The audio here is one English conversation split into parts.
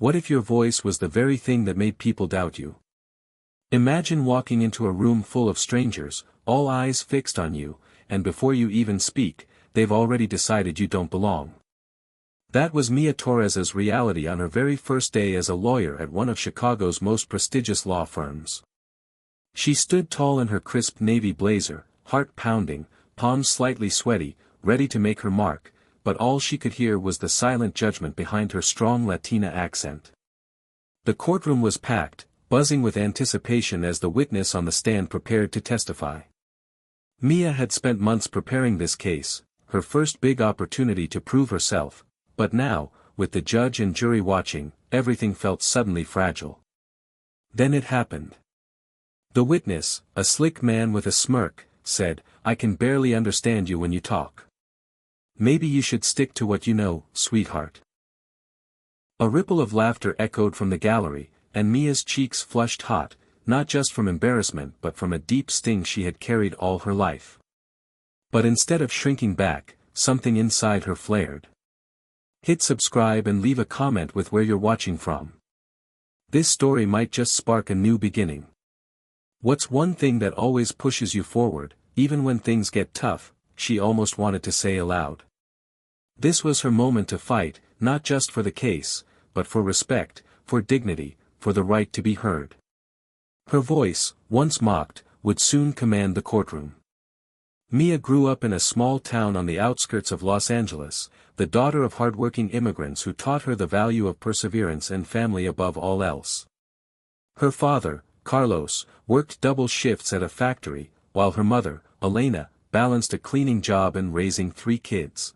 What if your voice was the very thing that made people doubt you? Imagine walking into a room full of strangers, all eyes fixed on you, and before you even speak, they've already decided you don't belong. That was Mia Torres's reality on her very first day as a lawyer at one of Chicago's most prestigious law firms. She stood tall in her crisp navy blazer, heart pounding, palms slightly sweaty, ready to make her mark, but all she could hear was the silent judgment behind her strong Latina accent. The courtroom was packed, buzzing with anticipation as the witness on the stand prepared to testify. Mia had spent months preparing this case, her first big opportunity to prove herself, but now, with the judge and jury watching, everything felt suddenly fragile. Then it happened. The witness, a slick man with a smirk, said, "I can barely understand you when you talk. Maybe you should stick to what you know, sweetheart." A ripple of laughter echoed from the gallery, and Mia's cheeks flushed hot, not just from embarrassment but from a deep sting she had carried all her life. But instead of shrinking back, something inside her flared. Hit subscribe and leave a comment with where you're watching from. This story might just spark a new beginning. What's one thing that always pushes you forward, even when things get tough? She almost wanted to say aloud. This was her moment to fight, not just for the case, but for respect, for dignity, for the right to be heard. Her voice, once mocked, would soon command the courtroom. Mia grew up in a small town on the outskirts of Los Angeles, the daughter of hardworking immigrants who taught her the value of perseverance and family above all else. Her father, Carlos, worked double shifts at a factory, while her mother, Elena, balanced a cleaning job and raising 3 kids.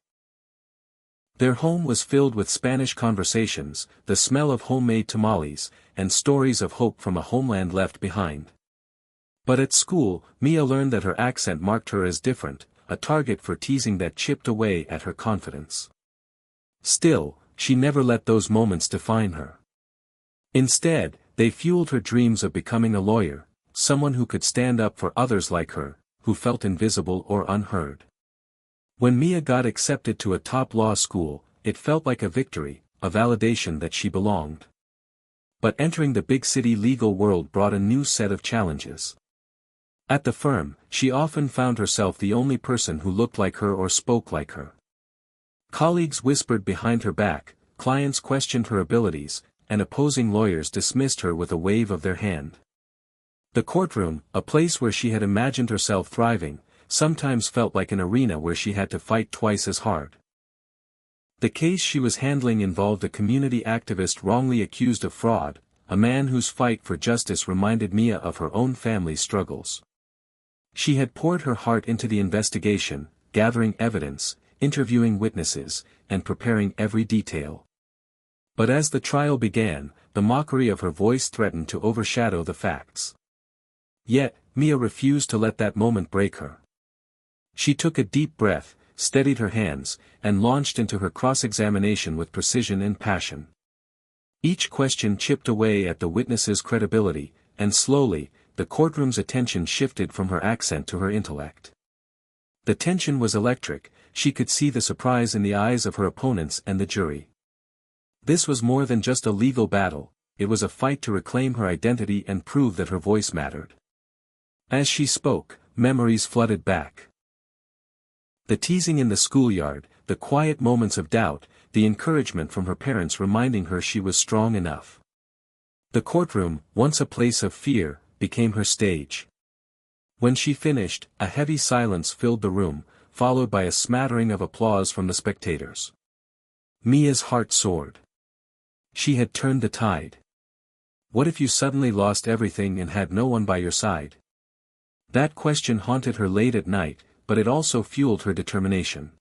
Their home was filled with Spanish conversations, the smell of homemade tamales, and stories of hope from a homeland left behind. But at school, Mia learned that her accent marked her as different, a target for teasing that chipped away at her confidence. Still, she never let those moments define her. Instead, they fueled her dreams of becoming a lawyer, someone who could stand up for others like her, who felt invisible or unheard. When Mia got accepted to a top law school, it felt like a victory, a validation that she belonged. But entering the big city legal world brought a new set of challenges. At the firm, she often found herself the only person who looked like her or spoke like her. Colleagues whispered behind her back, clients questioned her abilities, and opposing lawyers dismissed her with a wave of their hand. The courtroom, a place where she had imagined herself thriving, sometimes felt like an arena where she had to fight twice as hard. The case she was handling involved a community activist wrongly accused of fraud, a man whose fight for justice reminded Mia of her own family's struggles. She had poured her heart into the investigation, gathering evidence, interviewing witnesses, and preparing every detail. But as the trial began, the mockery of her voice threatened to overshadow the facts. Yet, Mia refused to let that moment break her. She took a deep breath, steadied her hands, and launched into her cross-examination with precision and passion. Each question chipped away at the witness's credibility, and slowly, the courtroom's attention shifted from her accent to her intellect. The tension was electric, she could see the surprise in the eyes of her opponents and the jury. This was more than just a legal battle, it was a fight to reclaim her identity and prove that her voice mattered. As she spoke, memories flooded back. The teasing in the schoolyard, the quiet moments of doubt, the encouragement from her parents reminding her she was strong enough. The courtroom, once a place of fear, became her stage. When she finished, a heavy silence filled the room, followed by a smattering of applause from the spectators. Mia's heart soared. She had turned the tide. What if you suddenly lost everything and had no one by your side? That question haunted her late at night, but it also fueled her determination.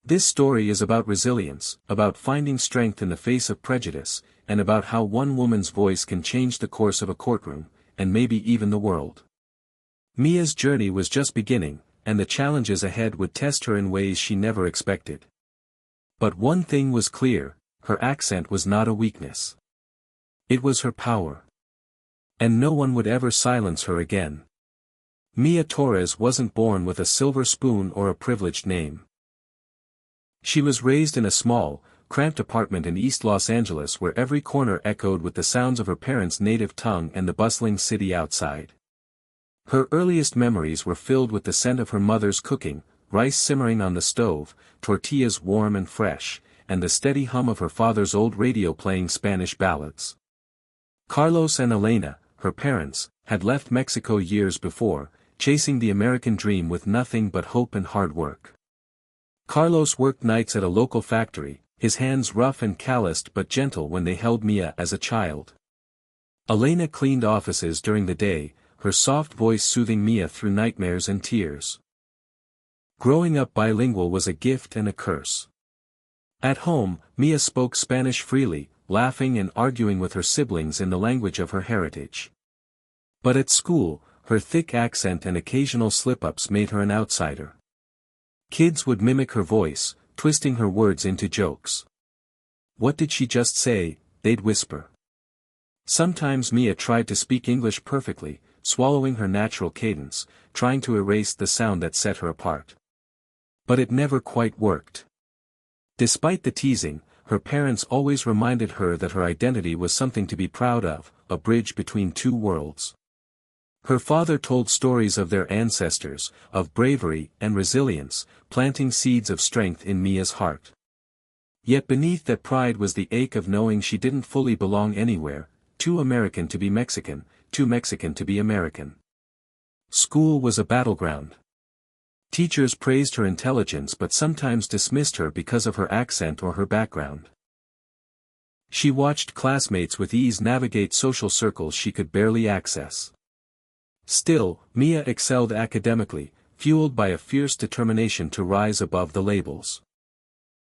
This story is about resilience, about finding strength in the face of prejudice, and about how one woman's voice can change the course of a courtroom, and maybe even the world. Mia's journey was just beginning, and the challenges ahead would test her in ways she never expected. But one thing was clear, her accent was not a weakness. It was her power. And no one would ever silence her again. Mia Torres wasn't born with a silver spoon or a privileged name. She was raised in a small, cramped apartment in East Los Angeles where every corner echoed with the sounds of her parents' native tongue and the bustling city outside. Her earliest memories were filled with the scent of her mother's cooking, rice simmering on the stove, tortillas warm and fresh, and the steady hum of her father's old radio playing Spanish ballads. Carlos and Elena, her parents, had left Mexico years before, chasing the American dream with nothing but hope and hard work. Carlos worked nights at a local factory, his hands rough and calloused but gentle when they held Mia as a child. Elena cleaned offices during the day, her soft voice soothing Mia through nightmares and tears. Growing up bilingual was a gift and a curse. At home, Mia spoke Spanish freely, laughing and arguing with her siblings in the language of her heritage. But at school, her thick accent and occasional slip-ups made her an outsider. Kids would mimic her voice, twisting her words into jokes. "What did she just say?" they'd whisper. Sometimes Mia tried to speak English perfectly, swallowing her natural cadence, trying to erase the sound that set her apart. But it never quite worked. Despite the teasing, her parents always reminded her that her identity was something to be proud of, a bridge between two worlds. Her father told stories of their ancestors, of bravery and resilience, planting seeds of strength in Mia's heart. Yet beneath that pride was the ache of knowing she didn't fully belong anywhere, too American to be Mexican, too Mexican to be American. School was a battleground. Teachers praised her intelligence but sometimes dismissed her because of her accent or her background. She watched classmates with ease navigate social circles she could barely access. Still, Mia excelled academically, fueled by a fierce determination to rise above the labels.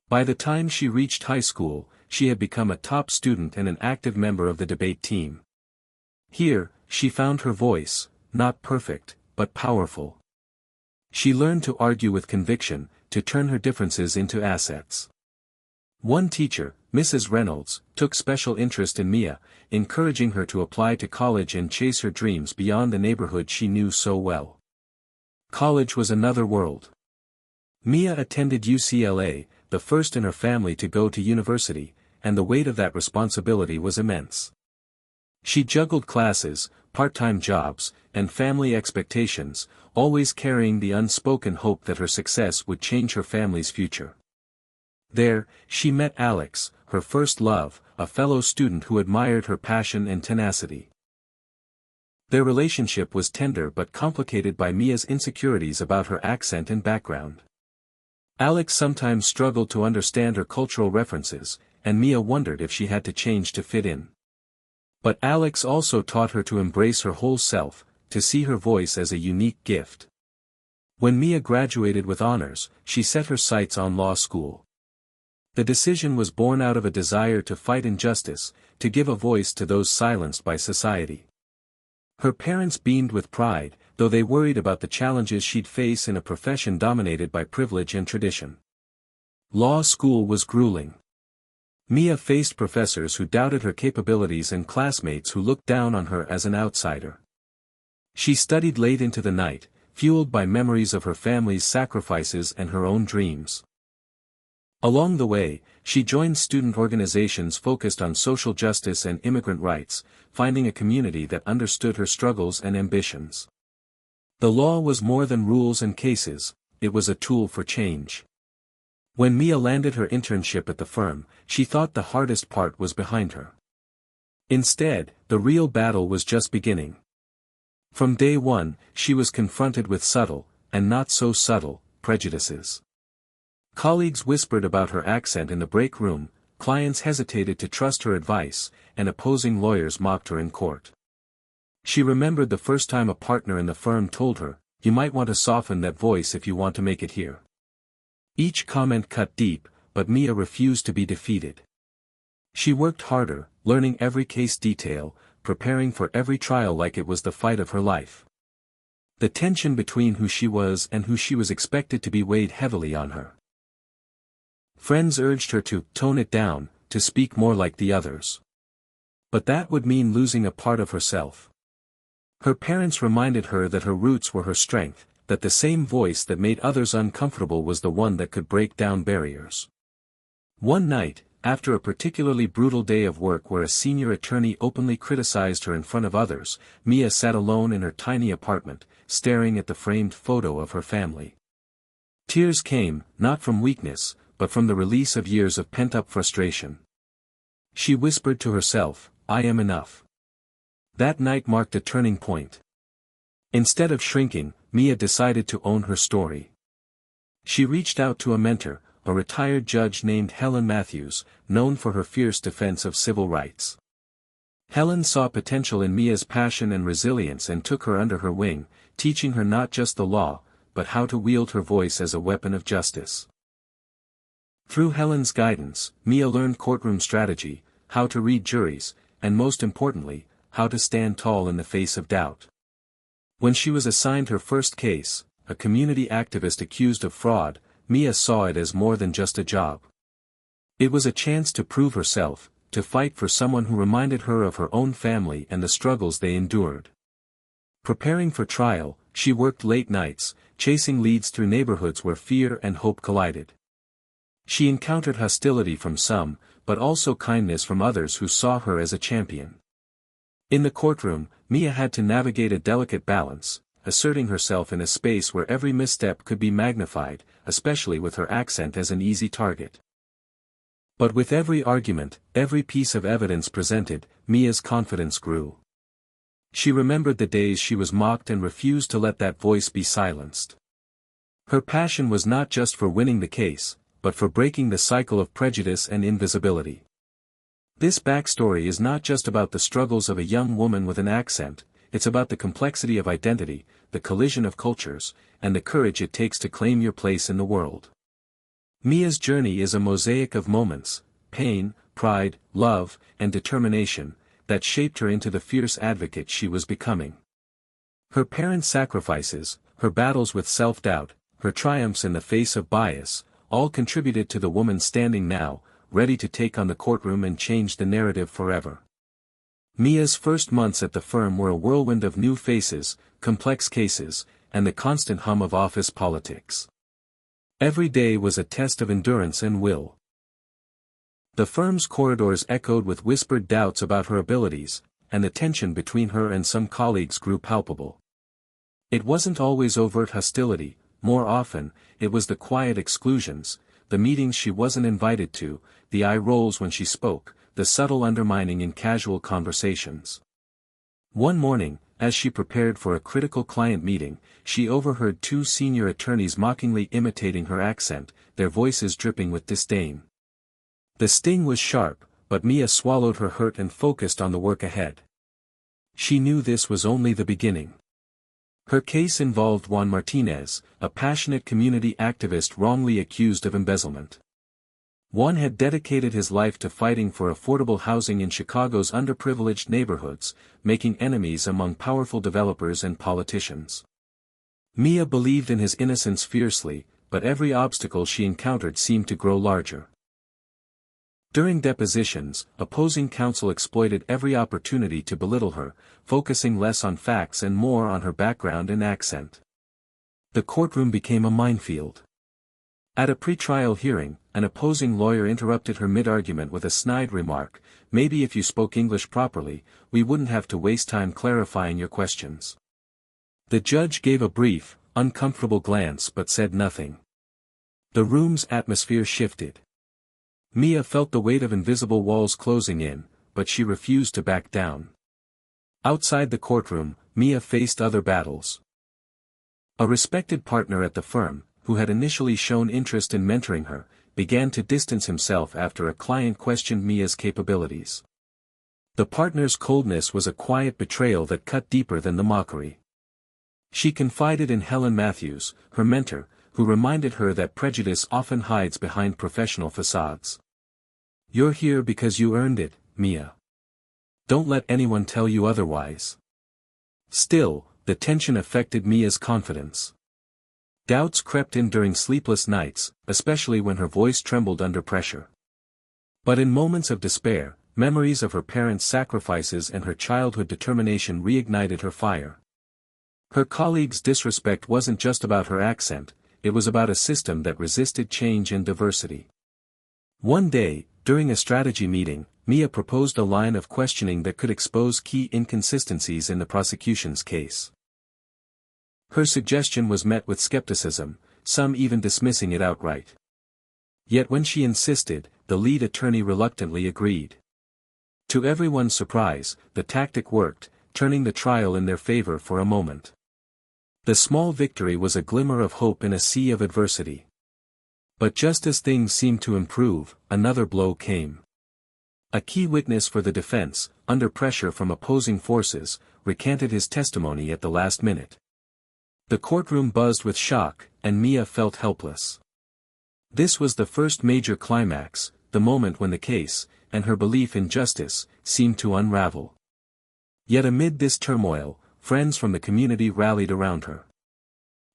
By the time she reached high school, she had become a top student and an active member of the debate team. Here, she found her voice, not perfect, but powerful. She learned to argue with conviction, to turn her differences into assets. One teacher, Mrs. Reynolds, took special interest in Mia, encouraging her to apply to college and chase her dreams beyond the neighborhood she knew so well. College was another world. Mia attended UCLA, the first in her family to go to university, and the weight of that responsibility was immense. She juggled classes, part-time jobs, and family expectations, always carrying the unspoken hope that her success would change her family's future. There, she met Alex, her first love, a fellow student who admired her passion and tenacity. Their relationship was tender but complicated by Mia's insecurities about her accent and background. Alex sometimes struggled to understand her cultural references, and Mia wondered if she had to change to fit in. But Alex also taught her to embrace her whole self, to see her voice as a unique gift. When Mia graduated with honors, she set her sights on law school. The decision was born out of a desire to fight injustice, to give a voice to those silenced by society. Her parents beamed with pride, though they worried about the challenges she'd face in a profession dominated by privilege and tradition. Law school was grueling. Mia faced professors who doubted her capabilities and classmates who looked down on her as an outsider. She studied late into the night, fueled by memories of her family's sacrifices and her own dreams. Along the way, she joined student organizations focused on social justice and immigrant rights, finding a community that understood her struggles and ambitions. The law was more than rules and cases, it was a tool for change. When Mia landed her internship at the firm, she thought the hardest part was behind her. Instead, the real battle was just beginning. From day one, she was confronted with subtle, and not so subtle, prejudices. Colleagues whispered about her accent in the break room, clients hesitated to trust her advice, and opposing lawyers mocked her in court. She remembered the first time a partner in the firm told her, "You might want to soften that voice if you want to make it here." Each comment cut deep, but Mia refused to be defeated. She worked harder, learning every case detail, preparing for every trial like it was the fight of her life. The tension between who she was and who she was expected to be weighed heavily on her. Friends urged her to tone it down, to speak more like the others. But that would mean losing a part of herself. Her parents reminded her that her roots were her strength, that the same voice that made others uncomfortable was the one that could break down barriers. One night, after a particularly brutal day of work where a senior attorney openly criticized her in front of others, Mia sat alone in her tiny apartment, staring at the framed photo of her family. Tears came, not from weakness, but from the release of years of pent-up frustration. She whispered to herself, "I am enough." That night marked a turning point. Instead of shrinking, Mia decided to own her story. She reached out to a mentor, a retired judge named Helen Matthews, known for her fierce defense of civil rights. Helen saw potential in Mia's passion and resilience and took her under her wing, teaching her not just the law, but how to wield her voice as a weapon of justice. Through Helen's guidance, Mia learned courtroom strategy, how to read juries, and most importantly, how to stand tall in the face of doubt. When she was assigned her first case, a community activist accused of fraud, Mia saw it as more than just a job. It was a chance to prove herself, to fight for someone who reminded her of her own family and the struggles they endured. Preparing for trial, she worked late nights, chasing leads through neighborhoods where fear and hope collided. She encountered hostility from some, but also kindness from others who saw her as a champion. In the courtroom, Mia had to navigate a delicate balance, asserting herself in a space where every misstep could be magnified, especially with her accent as an easy target. But with every argument, every piece of evidence presented, Mia's confidence grew. She remembered the days she was mocked and refused to let that voice be silenced. Her passion was not just for winning the case, but for breaking the cycle of prejudice and invisibility. This backstory is not just about the struggles of a young woman with an accent, it's about the complexity of identity, the collision of cultures, and the courage it takes to claim your place in the world. Mia's journey is a mosaic of moments, pain, pride, love, and determination, that shaped her into the fierce advocate she was becoming. Her parents' sacrifices, her battles with self-doubt, her triumphs in the face of bias, all contributed to the woman standing now, ready to take on the courtroom and change the narrative forever. Mia's first months at the firm were a whirlwind of new faces, complex cases, and the constant hum of office politics. Every day was a test of endurance and will. The firm's corridors echoed with whispered doubts about her abilities, and the tension between her and some colleagues grew palpable. It wasn't always overt hostility, more often, it was the quiet exclusions, the meetings she wasn't invited to, the eye rolls when she spoke, the subtle undermining in casual conversations. One morning, as she prepared for a critical client meeting, she overheard two senior attorneys mockingly imitating her accent, their voices dripping with disdain. The sting was sharp, but Mia swallowed her hurt and focused on the work ahead. She knew this was only the beginning. Her case involved Juan Martinez, a passionate community activist wrongly accused of embezzlement. Juan had dedicated his life to fighting for affordable housing in Chicago's underprivileged neighborhoods, making enemies among powerful developers and politicians. Mia believed in his innocence fiercely, but every obstacle she encountered seemed to grow larger. During depositions, opposing counsel exploited every opportunity to belittle her, focusing less on facts and more on her background and accent. The courtroom became a minefield. At a pre-trial hearing, an opposing lawyer interrupted her mid-argument with a snide remark, "Maybe if you spoke English properly, we wouldn't have to waste time clarifying your questions." The judge gave a brief, uncomfortable glance but said nothing. The room's atmosphere shifted. Mia felt the weight of invisible walls closing in, but she refused to back down. Outside the courtroom, Mia faced other battles. A respected partner at the firm, who had initially shown interest in mentoring her, began to distance himself after a client questioned Mia's capabilities. The partner's coldness was a quiet betrayal that cut deeper than the mockery. She confided in Helen Matthews, her mentor, who reminded her that prejudice often hides behind professional facades. "You're here because you earned it, Mia. Don't let anyone tell you otherwise." Still, the tension affected Mia's confidence. Doubts crept in during sleepless nights, especially when her voice trembled under pressure. But in moments of despair, memories of her parents' sacrifices and her childhood determination reignited her fire. Her colleagues' disrespect wasn't just about her accent, it was about a system that resisted change and diversity. One day, During a strategy meeting, Mia proposed a line of questioning that could expose key inconsistencies in the prosecution's case. Her suggestion was met with skepticism, some even dismissing it outright. Yet when she insisted, the lead attorney reluctantly agreed. To everyone's surprise, the tactic worked, turning the trial in their favor for a moment. The small victory was a glimmer of hope in a sea of adversity. But just as things seemed to improve, another blow came. A key witness for the defense, under pressure from opposing forces, recanted his testimony at the last minute. The courtroom buzzed with shock, and Mia felt helpless. This was the first major climax, the moment when the case, and her belief in justice, seemed to unravel. Yet amid this turmoil, friends from the community rallied around her.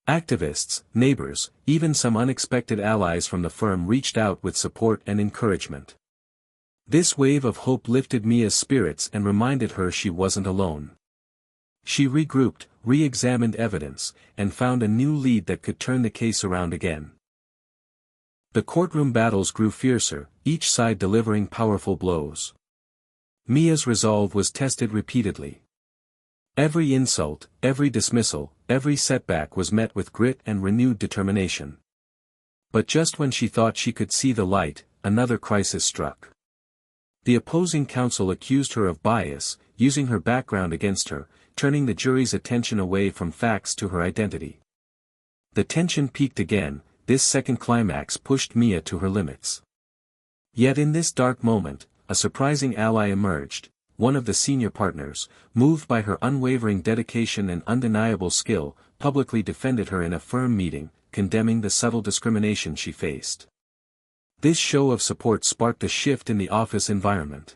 Activists, neighbors, even some unexpected allies from the firm reached out with support and encouragement. This wave of hope lifted Mia's spirits and reminded her she wasn't alone. She regrouped, re-examined evidence, and found a new lead that could turn the case around again. The courtroom battles grew fiercer, each side delivering powerful blows. Mia's resolve was tested repeatedly. Every insult, every dismissal, every setback was met with grit and renewed determination. But just when she thought she could see the light, another crisis struck. The opposing counsel accused her of bias, using her background against her, turning the jury's attention away from facts to her identity. The tension peaked again. This second climax pushed Mia to her limits. Yet in this dark moment, a surprising ally emerged, one of the senior partners, moved by her unwavering dedication and undeniable skill, publicly defended her in a firm meeting, condemning the subtle discrimination she faced. This show of support sparked a shift in the office environment.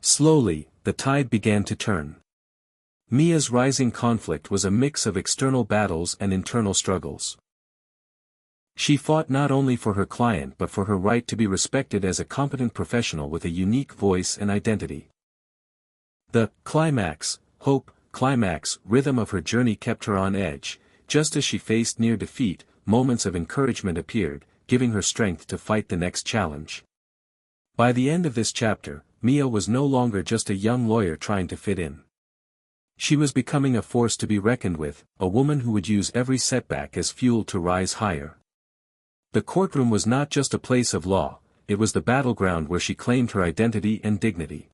Slowly, the tide began to turn. Mia's rising conflict was a mix of external battles and internal struggles. She fought not only for her client but for her right to be respected as a competent professional with a unique voice and identity. The climax, rhythm of her journey kept her on edge. Just as she faced near defeat, moments of encouragement appeared, giving her strength to fight the next challenge. By the end of this chapter, Mia was no longer just a young lawyer trying to fit in. She was becoming a force to be reckoned with, a woman who would use every setback as fuel to rise higher. The courtroom was not just a place of law, it was the battleground where she claimed her identity and dignity.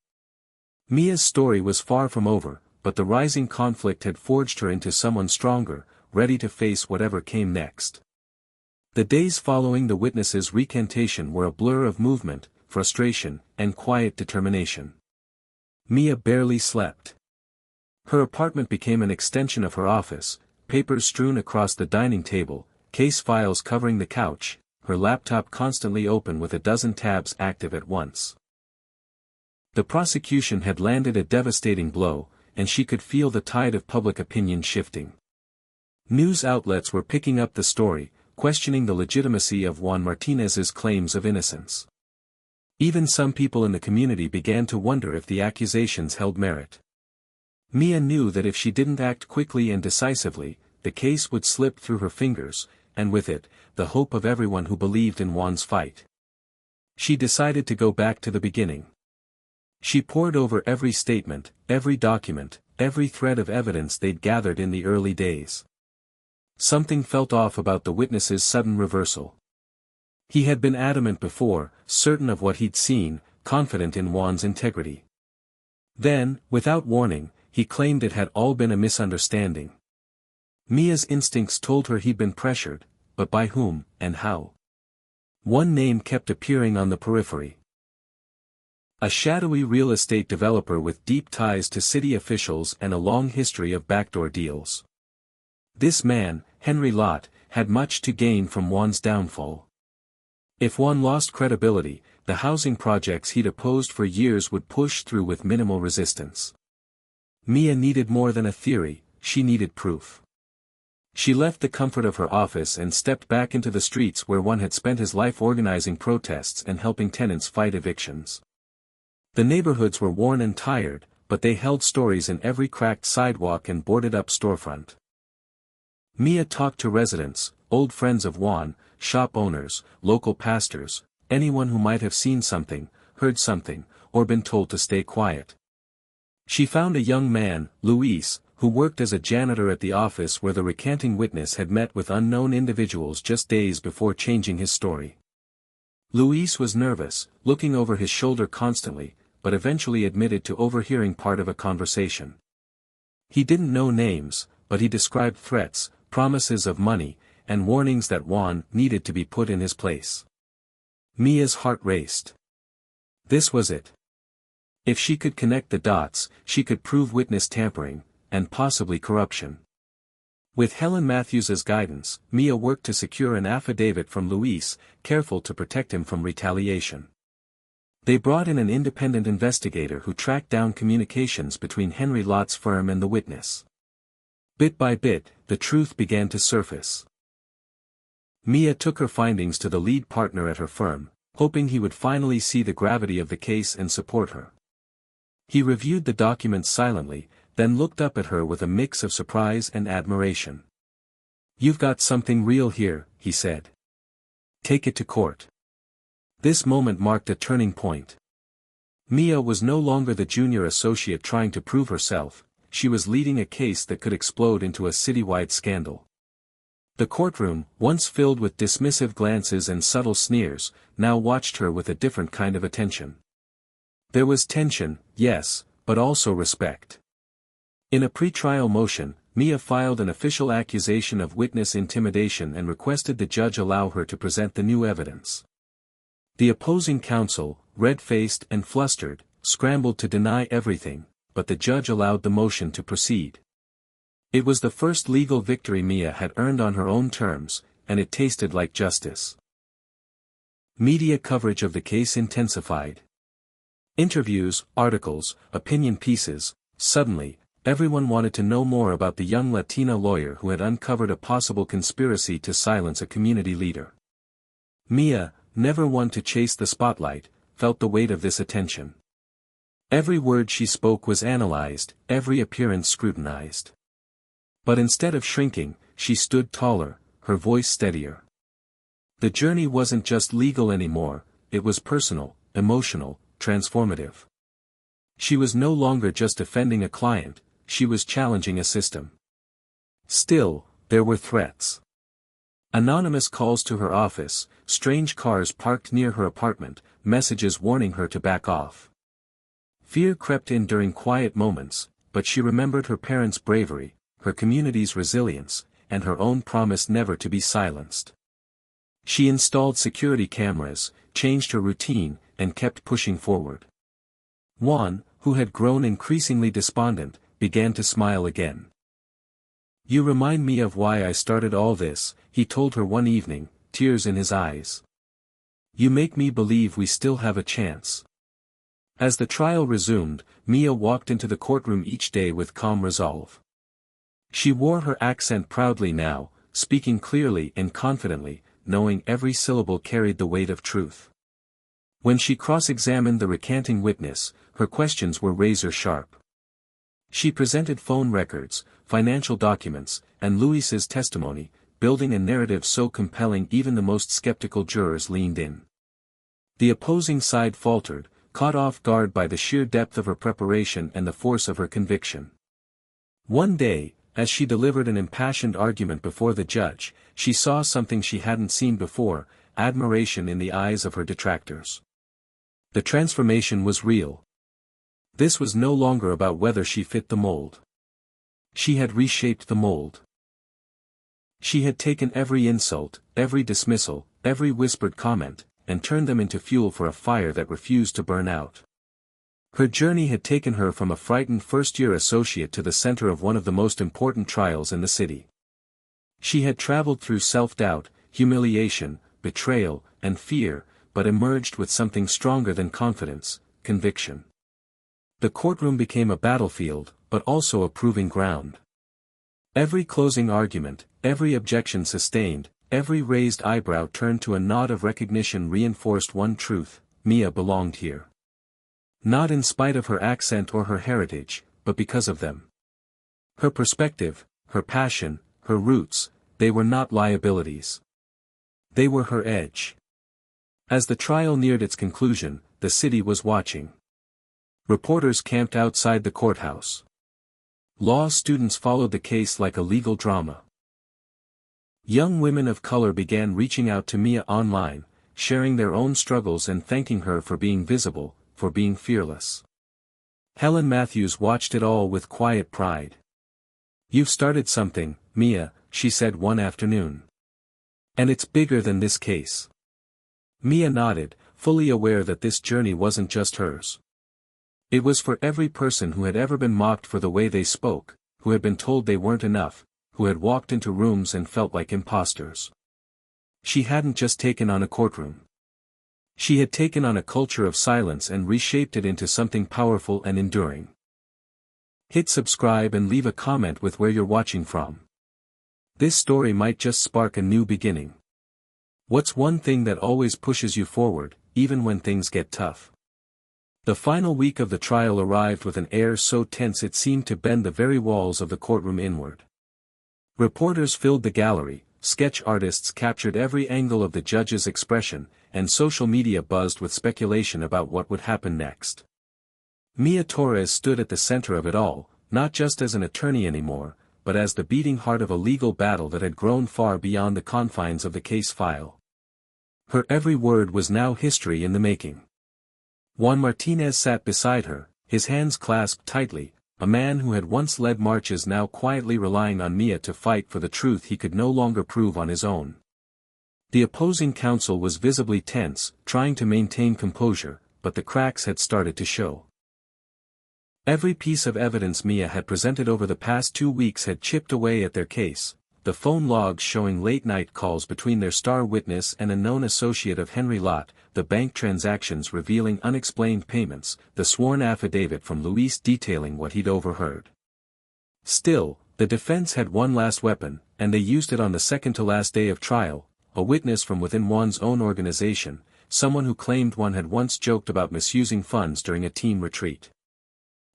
Mia's story was far from over, but the rising conflict had forged her into someone stronger, ready to face whatever came next. The days following the witness's recantation were a blur of movement, frustration, and quiet determination. Mia barely slept. Her apartment became an extension of her office, papers strewn across the dining table, case files covering the couch, her laptop constantly open with a dozen tabs active at once. The prosecution had landed a devastating blow, and she could feel the tide of public opinion shifting. News outlets were picking up the story, questioning the legitimacy of Juan Martinez's claims of innocence. Even some people in the community began to wonder if the accusations held merit. Mia knew that if she didn't act quickly and decisively, the case would slip through her fingers, and with it, the hope of everyone who believed in Juan's fight. She decided to go back to the beginning. She pored over every statement, every document, every thread of evidence they'd gathered in the early days. Something felt off about the witness's sudden reversal. He had been adamant before, certain of what he'd seen, confident in Juan's integrity. Then, without warning, he claimed it had all been a misunderstanding. Mia's instincts told her he'd been pressured, but by whom, and how? One name kept appearing on the periphery. A shadowy real estate developer with deep ties to city officials and a long history of backdoor deals. This man, Henry Lott, had much to gain from Juan's downfall. If Juan lost credibility, the housing projects he'd opposed for years would push through with minimal resistance. Mia needed more than a theory, she needed proof. She left the comfort of her office and stepped back into the streets where Juan had spent his life organizing protests and helping tenants fight evictions. The neighborhoods were worn and tired, but they held stories in every cracked sidewalk and boarded-up storefront. Mia talked to residents, old friends of Juan, shop owners, local pastors, anyone who might have seen something, heard something, or been told to stay quiet. She found a young man, Luis, who worked as a janitor at the office where the recanting witness had met with unknown individuals just days before changing his story. Luis was nervous, looking over his shoulder constantly, but eventually admitted to overhearing part of a conversation. He didn't know names, but he described threats, promises of money, and warnings that Juan needed to be put in his place. Mia's heart raced. This was it. If she could connect the dots, she could prove witness tampering, and possibly corruption. With Helen Matthews's guidance, Mia worked to secure an affidavit from Luis, careful to protect him from retaliation. They brought in an independent investigator who tracked down communications between Henry Lott's firm and the witness. Bit by bit, the truth began to surface. Mia took her findings to the lead partner at her firm, hoping he would finally see the gravity of the case and support her. He reviewed the documents silently, then looked up at her with a mix of surprise and admiration. "You've got something real here," he said. "Take it to court." This moment marked a turning point. Mia was no longer the junior associate trying to prove herself, she was leading a case that could explode into a citywide scandal. The courtroom, once filled with dismissive glances and subtle sneers, now watched her with a different kind of attention. There was tension, yes, but also respect. In a pre-trial motion, Mia filed an official accusation of witness intimidation and requested the judge allow her to present the new evidence. The opposing counsel, red-faced and flustered, scrambled to deny everything, but the judge allowed the motion to proceed. It was the first legal victory Mia had earned on her own terms, and it tasted like justice. Media coverage of the case intensified. Interviews, articles, opinion pieces. Suddenly, everyone wanted to know more about the young Latina lawyer who had uncovered a possible conspiracy to silence a community leader. Mia, never one to chase the spotlight, felt the weight of this attention. Every word she spoke was analyzed, every appearance scrutinized. But instead of shrinking, she stood taller, her voice steadier. The journey wasn't just legal anymore, it was personal, emotional, transformative. She was no longer just defending a client, she was challenging a system. Still, there were threats. Anonymous calls to her office, strange cars parked near her apartment, messages warning her to back off. Fear crept in during quiet moments, but she remembered her parents' bravery, her community's resilience, and her own promise never to be silenced. She installed security cameras, changed her routine, and kept pushing forward. Juan, who had grown increasingly despondent, began to smile again. "You remind me of why I started all this," he told her one evening, tears in his eyes. "You make me believe we still have a chance." As the trial resumed, Mia walked into the courtroom each day with calm resolve. She wore her accent proudly now, speaking clearly and confidently, knowing every syllable carried the weight of truth. When she cross-examined the recanting witness, her questions were razor-sharp. She presented phone records, financial documents, and Luis's testimony, building a narrative so compelling even the most skeptical jurors leaned in. The opposing side faltered, caught off guard by the sheer depth of her preparation and the force of her conviction. One day, as she delivered an impassioned argument before the judge, she saw something she hadn't seen before, admiration in the eyes of her detractors. The transformation was real. This was no longer about whether she fit the mold. She had reshaped the mold. She had taken every insult, every dismissal, every whispered comment, and turned them into fuel for a fire that refused to burn out. Her journey had taken her from a frightened first-year associate to the center of one of the most important trials in the city. She had traveled through self-doubt, humiliation, betrayal, and fear, but emerged with something stronger than confidence, conviction. The courtroom became a battlefield, but also a proving ground. Every closing argument, every objection sustained, every raised eyebrow turned to a nod of recognition reinforced one truth: Mia belonged here. Not in spite of her accent or her heritage, but because of them. Her perspective, her passion, her roots, they were not liabilities. They were her edge. As the trial neared its conclusion, the city was watching. Reporters camped outside the courthouse. Law students followed the case like a legal drama. Young women of color began reaching out to Mia online, sharing their own struggles and thanking her for being visible, for being fearless. Helen Matthews watched it all with quiet pride. "You've started something, Mia," she said one afternoon. "And it's bigger than this case." Mia nodded, fully aware that this journey wasn't just hers. It was for every person who had ever been mocked for the way they spoke, who had been told they weren't enough, who had walked into rooms and felt like imposters. She hadn't just taken on a courtroom. She had taken on a culture of silence and reshaped it into something powerful and enduring. Hit subscribe and leave a comment with where you're watching from. This story might just spark a new beginning. What's one thing that always pushes you forward, even when things get tough? The final week of the trial arrived with an air so tense it seemed to bend the very walls of the courtroom inward. Reporters filled the gallery, sketch artists captured every angle of the judge's expression, and social media buzzed with speculation about what would happen next. Mia Torres stood at the center of it all, not just as an attorney anymore, but as the beating heart of a legal battle that had grown far beyond the confines of the case file. Her every word was now history in the making. Juan Martinez sat beside her, his hands clasped tightly, a man who had once led marches now quietly relying on Mia to fight for the truth he could no longer prove on his own. The opposing counsel was visibly tense, trying to maintain composure, but the cracks had started to show. Every piece of evidence Mia had presented over the past 2 weeks had chipped away at their case, the phone logs showing late-night calls between their star witness and a known associate of Henry Lott, the bank transactions revealing unexplained payments, the sworn affidavit from Luis detailing what he'd overheard. Still, the defense had one last weapon, and they used it on the second-to-last day of trial, a witness from within Juan's own organization, someone who claimed Juan had once joked about misusing funds during a team retreat.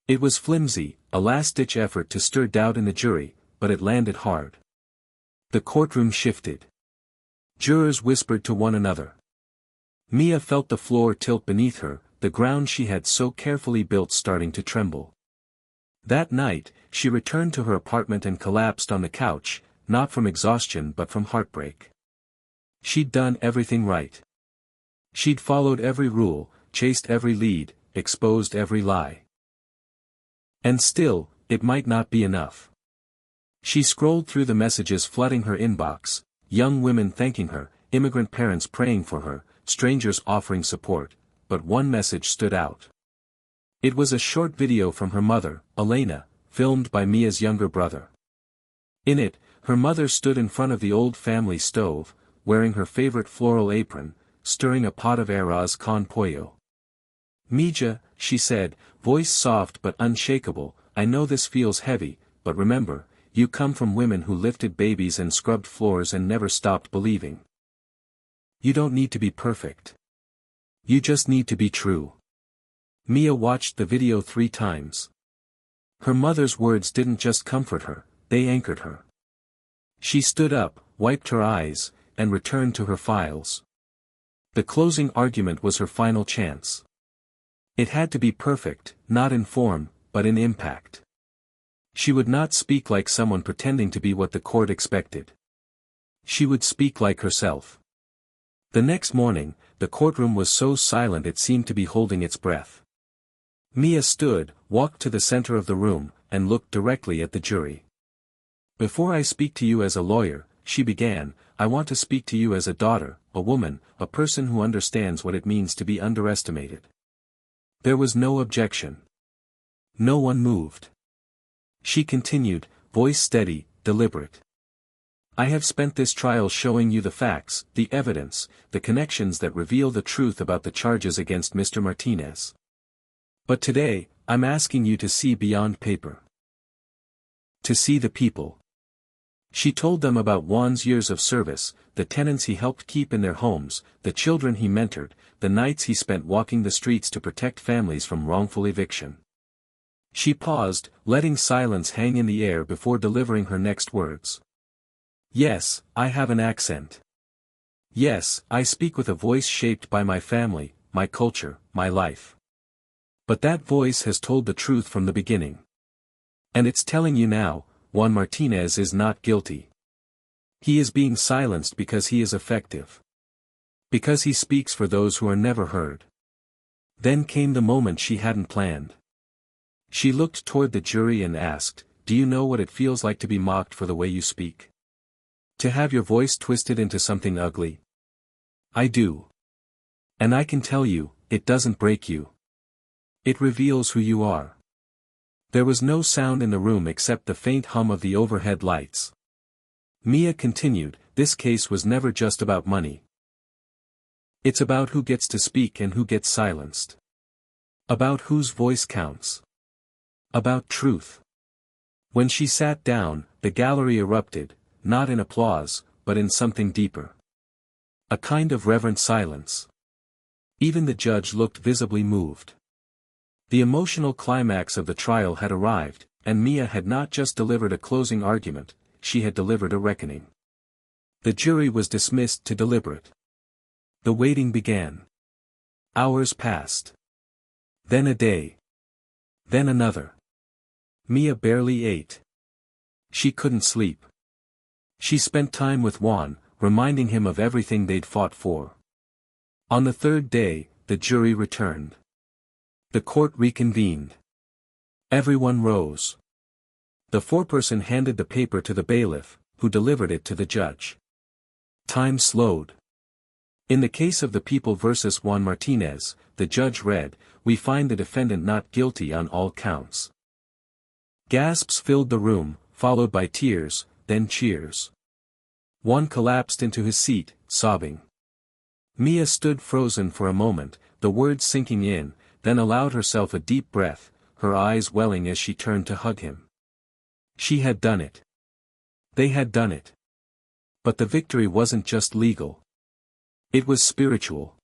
It was flimsy, a last-ditch effort to stir doubt in the jury, but it landed hard. The courtroom shifted. Jurors whispered to one another. Mia felt the floor tilt beneath her, the ground she had so carefully built starting to tremble. That night, she returned to her apartment and collapsed on the couch, not from exhaustion but from heartbreak. She'd done everything right. She'd followed every rule, chased every lead, exposed every lie. And still, it might not be enough. She scrolled through the messages flooding her inbox, young women thanking her, immigrant parents praying for her, strangers offering support, but one message stood out. It was a short video from her mother, Elena, filmed by Mia's younger brother. In it, her mother stood in front of the old family stove, wearing her favorite floral apron, stirring a pot of arroz con pollo. "Mija," she said, voice soft but unshakable, "I know this feels heavy, but remember, you come from women who lifted babies and scrubbed floors and never stopped believing. You don't need to be perfect. You just need to be true." Mia watched the video 3 times. Her mother's words didn't just comfort her, they anchored her. She stood up, wiped her eyes, and returned to her files. The closing argument was her final chance. It had to be perfect, not in form, but in impact. She would not speak like someone pretending to be what the court expected. She would speak like herself. The next morning, the courtroom was so silent it seemed to be holding its breath. Mia stood, walked to the center of the room, and looked directly at the jury. "Before I speak to you as a lawyer," she began, "I want to speak to you as a daughter, a woman, a person who understands what it means to be underestimated." There was no objection. No one moved. She continued, voice steady, deliberate. "I have spent this trial showing you the facts, the evidence, the connections that reveal the truth about the charges against Mr. Martinez. But today, I'm asking you to see beyond paper. To see the people." She told them about Juan's years of service, the tenants he helped keep in their homes, the children he mentored, the nights he spent walking the streets to protect families from wrongful eviction. She paused, letting silence hang in the air before delivering her next words. "Yes, I have an accent. Yes, I speak with a voice shaped by my family, my culture, my life. But that voice has told the truth from the beginning. And it's telling you now, Juan Martinez is not guilty. He is being silenced because he is effective. Because he speaks for those who are never heard. Then came the moment she hadn't planned. She looked toward the jury and asked, "Do you know what it feels like to be mocked for the way you speak? To have your voice twisted into something ugly?" "I do. And I can tell you, it doesn't break you. It reveals who you are." There was no sound in the room except the faint hum of the overhead lights. Mia continued, "This case was never just about money. It's about who gets to speak and who gets silenced. About whose voice counts. About truth." When she sat down, the gallery erupted, not in applause, but in something deeper. A kind of reverent silence. Even the judge looked visibly moved. The emotional climax of the trial had arrived, and Mia had not just delivered a closing argument, she had delivered a reckoning. The jury was dismissed to deliberate. The waiting began. Hours passed. Then a day. Then another. Mia barely ate. She couldn't sleep. She spent time with Juan, reminding him of everything they'd fought for. On the third day, the jury returned. The court reconvened. Everyone rose. The foreperson handed the paper to the bailiff, who delivered it to the judge. Time slowed. In the case of the People versus Juan Martinez, the judge read, "We find the defendant not guilty on all counts." Gasps filled the room, followed by tears, then cheers. Juan collapsed into his seat, sobbing. Mia stood frozen for a moment, the words sinking in, then allowed herself a deep breath, her eyes welling as she turned to hug him. She had done it. They had done it. But the victory wasn't just legal. It was spiritual.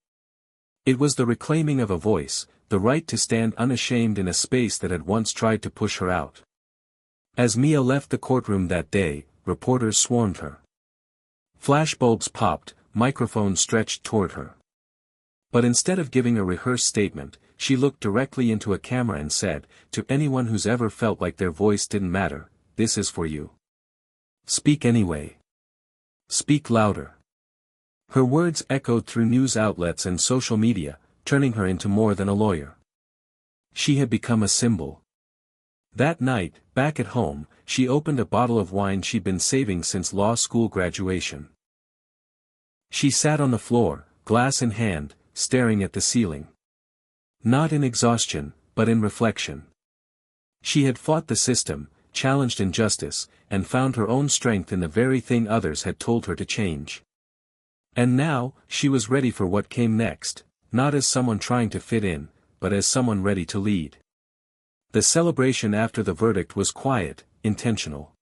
It was the reclaiming of a voice, the right to stand unashamed in a space that had once tried to push her out. As Mia left the courtroom that day, reporters swarmed her. Flashbulbs popped, microphones stretched toward her. But instead of giving a rehearsed statement, she looked directly into a camera and said, "To anyone who's ever felt like their voice didn't matter, this is for you. Speak anyway. Speak louder." Her words echoed through news outlets and social media, turning her into more than a lawyer. She had become a symbol. That night, back at home, she opened a bottle of wine she'd been saving since law school graduation. She sat on the floor, glass in hand, staring at the ceiling. Not in exhaustion, but in reflection. She had fought the system, challenged injustice, and found her own strength in the very thing others had told her to change. And now, she was ready for what came next, not as someone trying to fit in, but as someone ready to lead. The celebration after the verdict was quiet, intentional.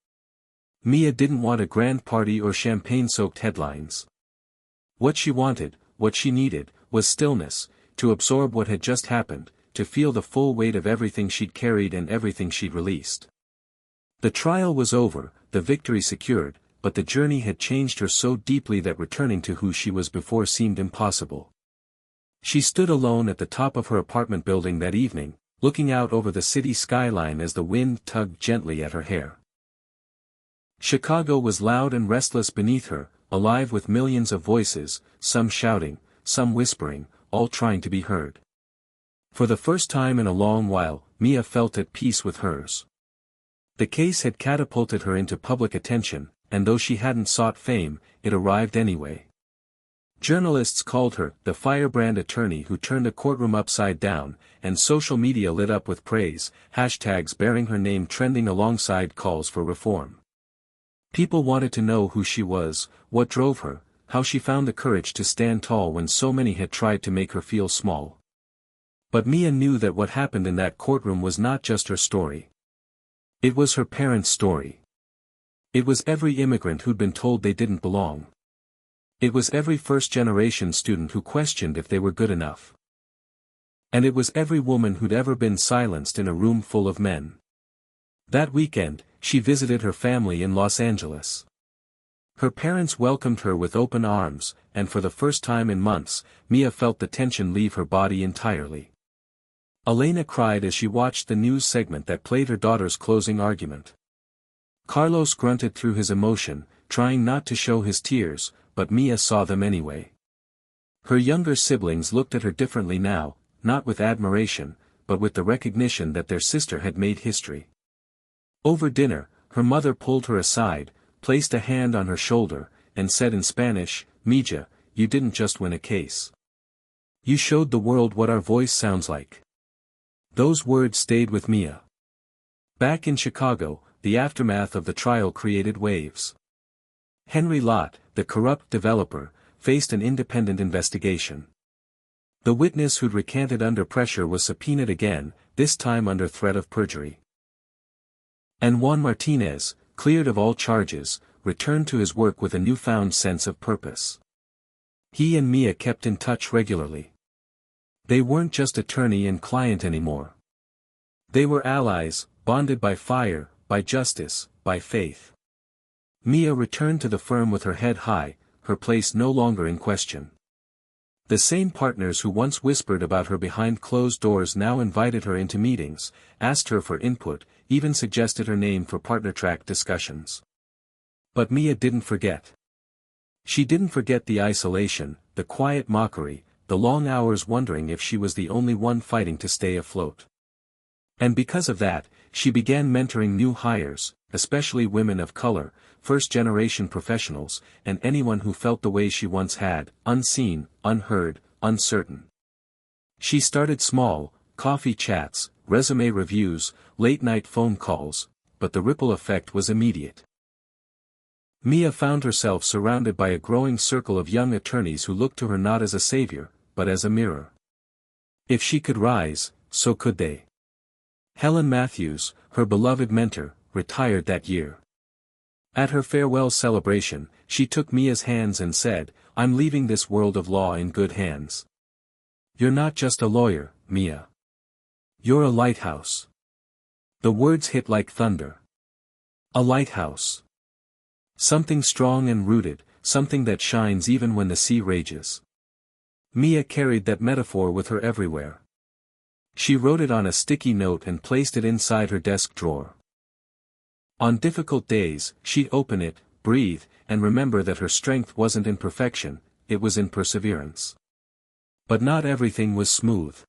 Mia didn't want a grand party or champagne-soaked headlines. What she wanted, what she needed, was stillness, to absorb what had just happened, to feel the full weight of everything she'd carried and everything she'd released. The trial was over, the victory secured, but the journey had changed her so deeply that returning to who she was before seemed impossible. She stood alone at the top of her apartment building that evening, looking out over the city skyline as the wind tugged gently at her hair. Chicago was loud and restless beneath her, alive with millions of voices, some shouting, some whispering, all trying to be heard. For the first time in a long while, Mia felt at peace with hers. The case had catapulted her into public attention, and though she hadn't sought fame, it arrived anyway. Journalists called her the firebrand attorney who turned a courtroom upside down, and social media lit up with praise, hashtags bearing her name trending alongside calls for reform. People wanted to know who she was, what drove her, how she found the courage to stand tall when so many had tried to make her feel small. But Mia knew that what happened in that courtroom was not just her story. It was her parents' story. It was every immigrant who'd been told they didn't belong. It was every first-generation student who questioned if they were good enough. And it was every woman who'd ever been silenced in a room full of men. That weekend, she visited her family in Los Angeles. Her parents welcomed her with open arms, and for the first time in months, Mia felt the tension leave her body entirely. Elena cried as she watched the news segment that played her daughter's closing argument. Carlos grunted through his emotion, trying not to show his tears, but Mia saw them anyway. Her younger siblings looked at her differently now, not with admiration, but with the recognition that their sister had made history. Over dinner, her mother pulled her aside, placed a hand on her shoulder, and said in Spanish, "Mija, you didn't just win a case. You showed the world what our voice sounds like." Those words stayed with Mia. Back in Chicago, the aftermath of the trial created waves. Henry Lott, the corrupt developer, faced an independent investigation. The witness who'd recanted under pressure was subpoenaed again, this time under threat of perjury. And Juan Martinez, cleared of all charges, returned to his work with a newfound sense of purpose. He and Mia kept in touch regularly. They weren't just attorney and client anymore. They were allies, bonded by fire, by justice, by faith. Mia returned to the firm with her head high, her place no longer in question. The same partners who once whispered about her behind closed doors now invited her into meetings, asked her for input, even suggested her name for partner-track discussions. But Mia didn't forget. She didn't forget the isolation, the quiet mockery, the long hours wondering if she was the only one fighting to stay afloat. And because of that, she began mentoring new hires, especially women of color, first-generation professionals, and anyone who felt the way she once had, unseen, unheard, uncertain. She started small, coffee chats, resume reviews, late-night phone calls, but the ripple effect was immediate. Mia found herself surrounded by a growing circle of young attorneys who looked to her not as a savior, but as a mirror. If she could rise, so could they. Helen Matthews, her beloved mentor, retired that year. At her farewell celebration, she took Mia's hands and said, "I'm leaving this world of law in good hands. You're not just a lawyer, Mia. You're a lighthouse." The words hit like thunder. A lighthouse. Something strong and rooted, something that shines even when the sea rages. Mia carried that metaphor with her everywhere. She wrote it on a sticky note and placed it inside her desk drawer. On difficult days, she'd open it, breathe, and remember that her strength wasn't in perfection, it was in perseverance. But not everything was smooth.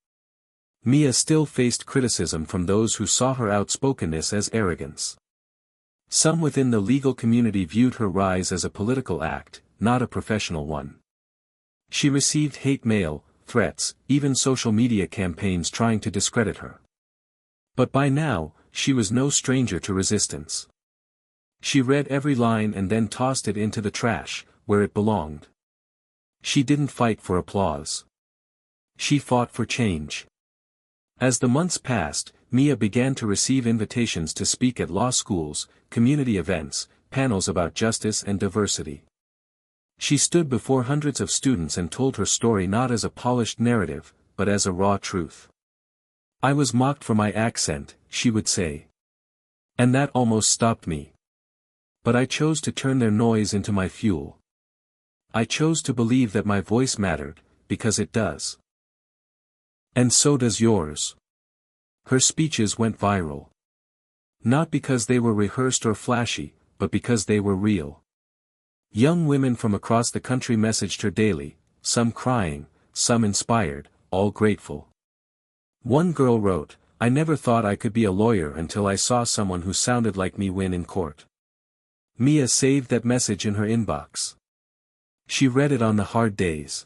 Mia still faced criticism from those who saw her outspokenness as arrogance. Some within the legal community viewed her rise as a political act, not a professional one. She received hate mail, threats, even social media campaigns trying to discredit her. But by now, she was no stranger to resistance. She read every line and then tossed it into the trash, where it belonged. She didn't fight for applause. She fought for change. As the months passed, Mia began to receive invitations to speak at law schools, community events, panels about justice and diversity. She stood before hundreds of students and told her story not as a polished narrative, but as a raw truth. "I was mocked for my accent," she would say. "And that almost stopped me. But I chose to turn their noise into my fuel. I chose to believe that my voice mattered, because it does. And so does yours." Her speeches went viral. Not because they were rehearsed or flashy, but because they were real. Young women from across the country messaged her daily, some crying, some inspired, all grateful. One girl wrote, "I never thought I could be a lawyer until I saw someone who sounded like me win in court." Mia saved that message in her inbox. She read it on the hard days.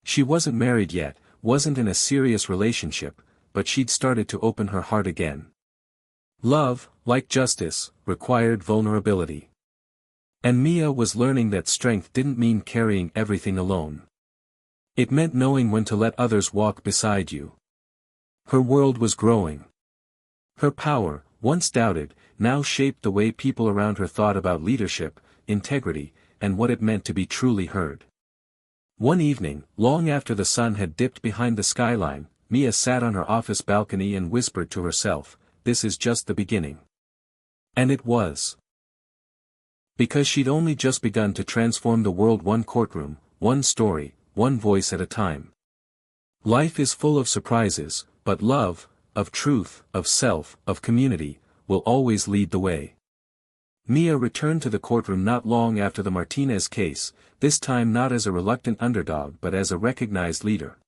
She wasn't married yet, wasn't in a serious relationship, but she'd started to open her heart again. Love, like justice, required vulnerability. And Mia was learning that strength didn't mean carrying everything alone. It meant knowing when to let others walk beside you. Her world was growing. Her power, once doubted, now shaped the way people around her thought about leadership, integrity, and what it meant to be truly heard. One evening, long after the sun had dipped behind the skyline, Mia sat on her office balcony and whispered to herself, "This is just the beginning." And it was. Because she'd only just begun to transform the world one courtroom, one story, one voice at a time. Life is full of surprises, but love, of truth, of self, of community, will always lead the way. Mia returned to the courtroom not long after the Martinez case, this time not as a reluctant underdog but as a recognized leader.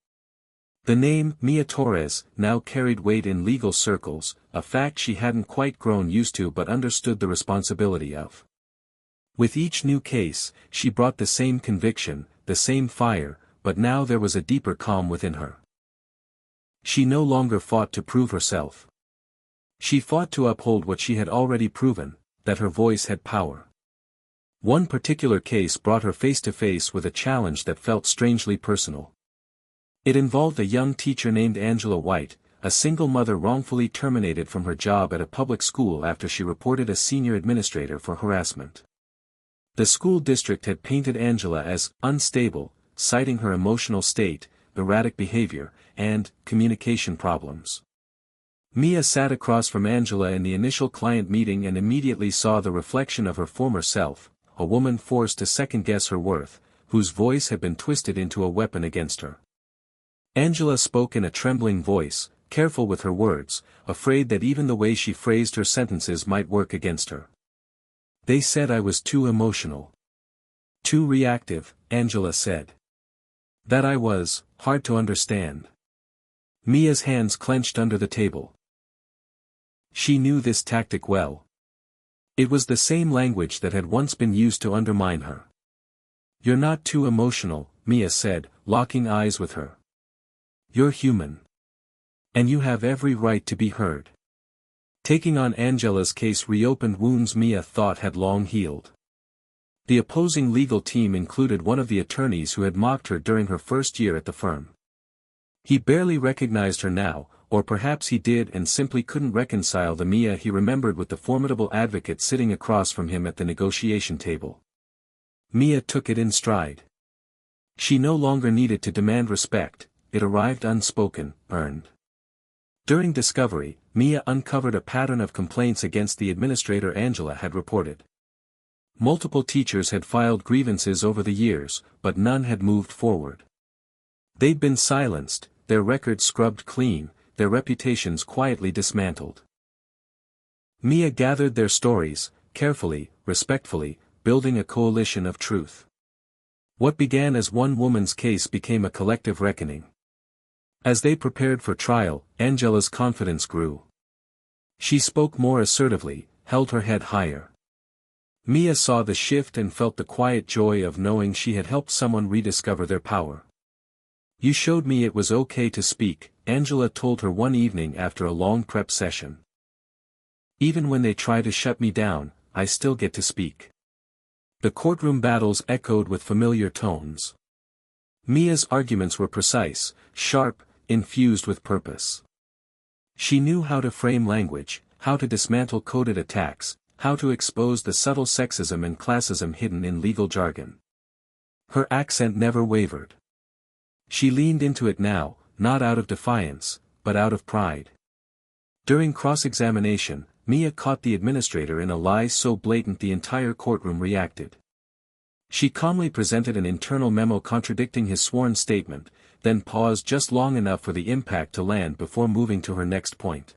The name, Mia Torres, now carried weight in legal circles, a fact she hadn't quite grown used to but understood the responsibility of. With each new case, she brought the same conviction, the same fire, but now there was a deeper calm within her. She no longer fought to prove herself. She fought to uphold what she had already proven, that her voice had power. One particular case brought her face to face with a challenge that felt strangely personal. It involved a young teacher named Angela White, a single mother wrongfully terminated from her job at a public school after she reported a senior administrator for harassment. The school district had painted Angela as unstable, citing her emotional state, erratic behavior, and communication problems. Mia sat across from Angela in the initial client meeting and immediately saw the reflection of her former self, a woman forced to second-guess her worth, whose voice had been twisted into a weapon against her. Angela spoke in a trembling voice, careful with her words, afraid that even the way she phrased her sentences might work against her. "They said I was too emotional. Too reactive," Angela said. "That I was, hard to understand." Mia's hands clenched under the table. She knew this tactic well. It was the same language that had once been used to undermine her. "You're not too emotional," Mia said, locking eyes with her. "You're human. And you have every right to be heard." Taking on Angela's case reopened wounds Mia thought had long healed. The opposing legal team included one of the attorneys who had mocked her during her first year at the firm. He barely recognized her now, or perhaps he did and simply couldn't reconcile the Mia he remembered with the formidable advocate sitting across from him at the negotiation table. Mia took it in stride. She no longer needed to demand respect, it arrived unspoken, earned. During discovery, Mia uncovered a pattern of complaints against the administrator Angela had reported. Multiple teachers had filed grievances over the years, but none had moved forward. They'd been silenced, their records scrubbed clean, their reputations quietly dismantled. Mia gathered their stories, carefully, respectfully, building a coalition of truth. What began as one woman's case became a collective reckoning. As they prepared for trial, Angela's confidence grew. She spoke more assertively, held her head higher. Mia saw the shift and felt the quiet joy of knowing she had helped someone rediscover their power. "You showed me it was okay to speak," Angela told her one evening after a long prep session. "Even when they try to shut me down, I still get to speak." The courtroom battles echoed with familiar tones. Mia's arguments were precise, sharp, infused with purpose. She knew how to frame language, how to dismantle coded attacks, how to expose the subtle sexism and classism hidden in legal jargon. Her accent never wavered. She leaned into it now, not out of defiance, but out of pride. During cross-examination, Mia caught the administrator in a lie so blatant the entire courtroom reacted. She calmly presented an internal memo contradicting his sworn statement, then paused just long enough for the impact to land before moving to her next point.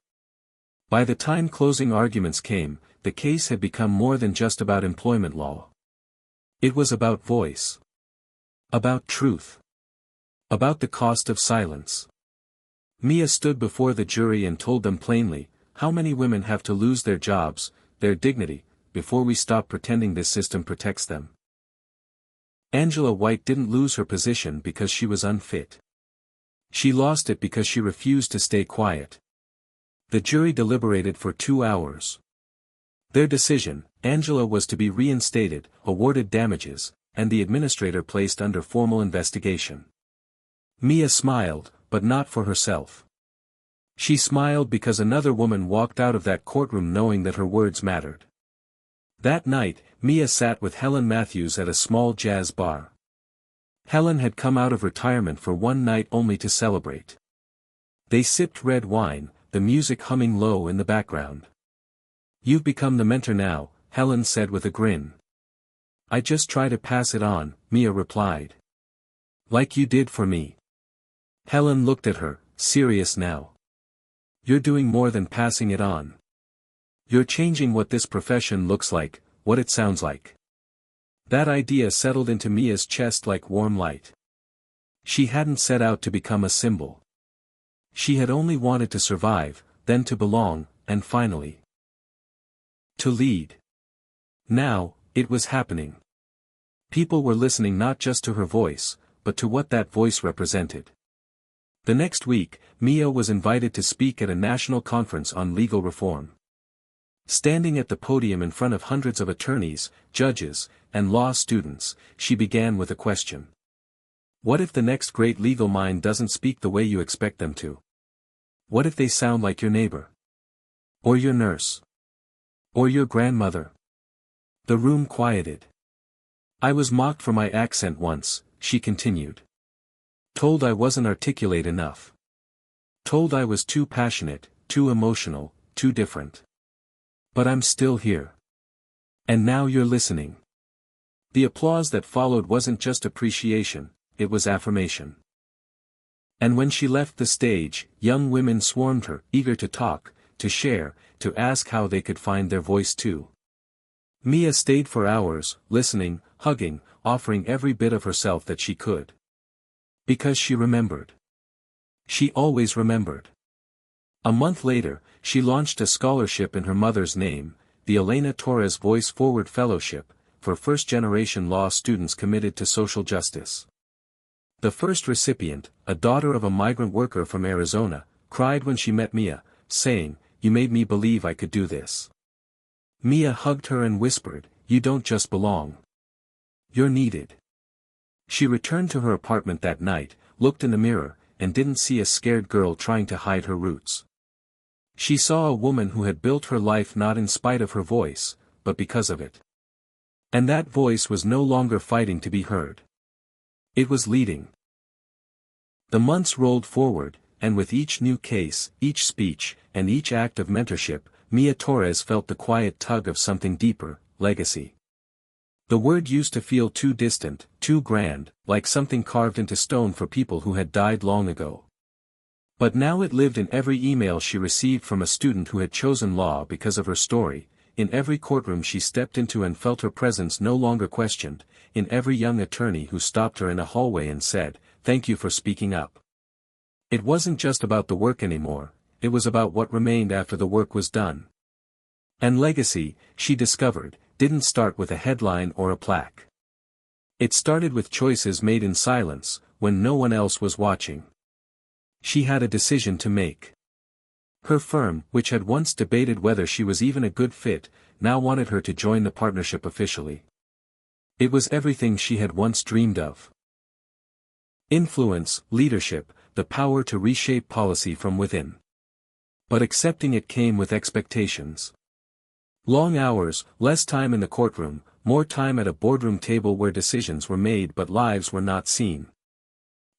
By the time closing arguments came, the case had become more than just about employment law. It was about voice. About truth. About the cost of silence. Mia stood before the jury and told them plainly, "How many women have to lose their jobs, their dignity, before we stop pretending this system protects them?" Angela White didn't lose her position because she was unfit. She lost it because she refused to stay quiet. The jury deliberated for 2 hours. Their decision, Angela was to be reinstated, awarded damages, and the administrator placed under formal investigation. Mia smiled, but not for herself. She smiled because another woman walked out of that courtroom knowing that her words mattered. That night, Mia sat with Helen Matthews at a small jazz bar. Helen had come out of retirement for one night only to celebrate. They sipped red wine, the music humming low in the background. "You've become the mentor now," Helen said with a grin. I just try to pass it on, Mia replied. Like you did for me. Helen looked at her, serious now. You're doing more than passing it on. You're changing what this profession looks like, what it sounds like. That idea settled into Mia's chest like warm light. She hadn't set out to become a symbol. She had only wanted to survive, then to belong, and finally to lead. Now, it was happening. People were listening not just to her voice, but to what that voice represented. The next week, Mia was invited to speak at a national conference on legal reform. Standing at the podium in front of hundreds of attorneys, judges, and law students, she began with a question. What if the next great legal mind doesn't speak the way you expect them to? What if they sound like your neighbor? Or your nurse? Or your grandmother? The room quieted. I was mocked for my accent once, she continued. Told I wasn't articulate enough. Told I was too passionate, too emotional, too different. But I'm still here. And now you're listening. The applause that followed wasn't just appreciation, it was affirmation. And when she left the stage, young women swarmed her, eager to talk, to share, to ask how they could find their voice too. Mia stayed for hours, listening, hugging, offering every bit of herself that she could. Because she remembered. She always remembered. A month later, she launched a scholarship in her mother's name, the Elena Torres Voice Forward Fellowship, for first-generation law students committed to social justice. The first recipient, a daughter of a migrant worker from Arizona, cried when she met Mia, saying, "You made me believe I could do this." Mia hugged her and whispered, "You don't just belong. You're needed." She returned to her apartment that night, looked in the mirror, and didn't see a scared girl trying to hide her roots. She saw a woman who had built her life not in spite of her voice, but because of it. And that voice was no longer fighting to be heard. It was leading. The months rolled forward, and with each new case, each speech, and each act of mentorship, Mia Torres felt the quiet tug of something deeper, legacy. The word used to feel too distant, too grand, like something carved into stone for people who had died long ago. But now it lived in every email she received from a student who had chosen law because of her story, in every courtroom she stepped into and felt her presence no longer questioned, in every young attorney who stopped her in a hallway and said, "Thank you for speaking up." It wasn't just about the work anymore, it was about what remained after the work was done. And legacy, she discovered, didn't start with a headline or a plaque. It started with choices made in silence, when no one else was watching. She had a decision to make. Her firm, which had once debated whether she was even a good fit, now wanted her to join the partnership officially. It was everything she had once dreamed of. Influence, leadership, the power to reshape policy from within. But accepting it came with expectations. Long hours, less time in the courtroom, more time at a boardroom table where decisions were made but lives were not seen.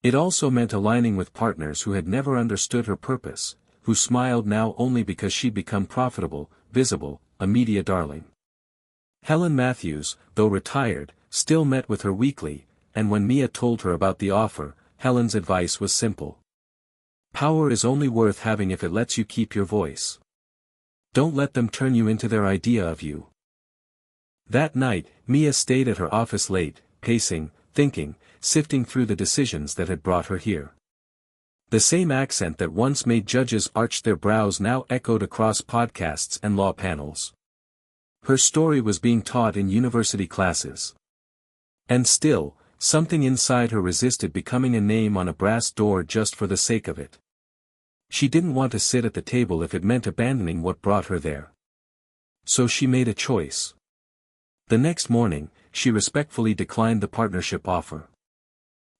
It also meant aligning with partners who had never understood her purpose, who smiled now only because she'd become profitable, visible, a media darling. Helen Matthews, though retired, still met with her weekly, and when Mia told her about the offer, Helen's advice was simple. Power is only worth having if it lets you keep your voice. Don't let them turn you into their idea of you. That night, Mia stayed at her office late, pacing, thinking, sifting through the decisions that had brought her here. The same accent that once made judges arch their brows now echoed across podcasts and law panels. Her story was being taught in university classes. And still, something inside her resisted becoming a name on a brass door just for the sake of it. She didn't want to sit at the table if it meant abandoning what brought her there. So she made a choice. The next morning, she respectfully declined the partnership offer.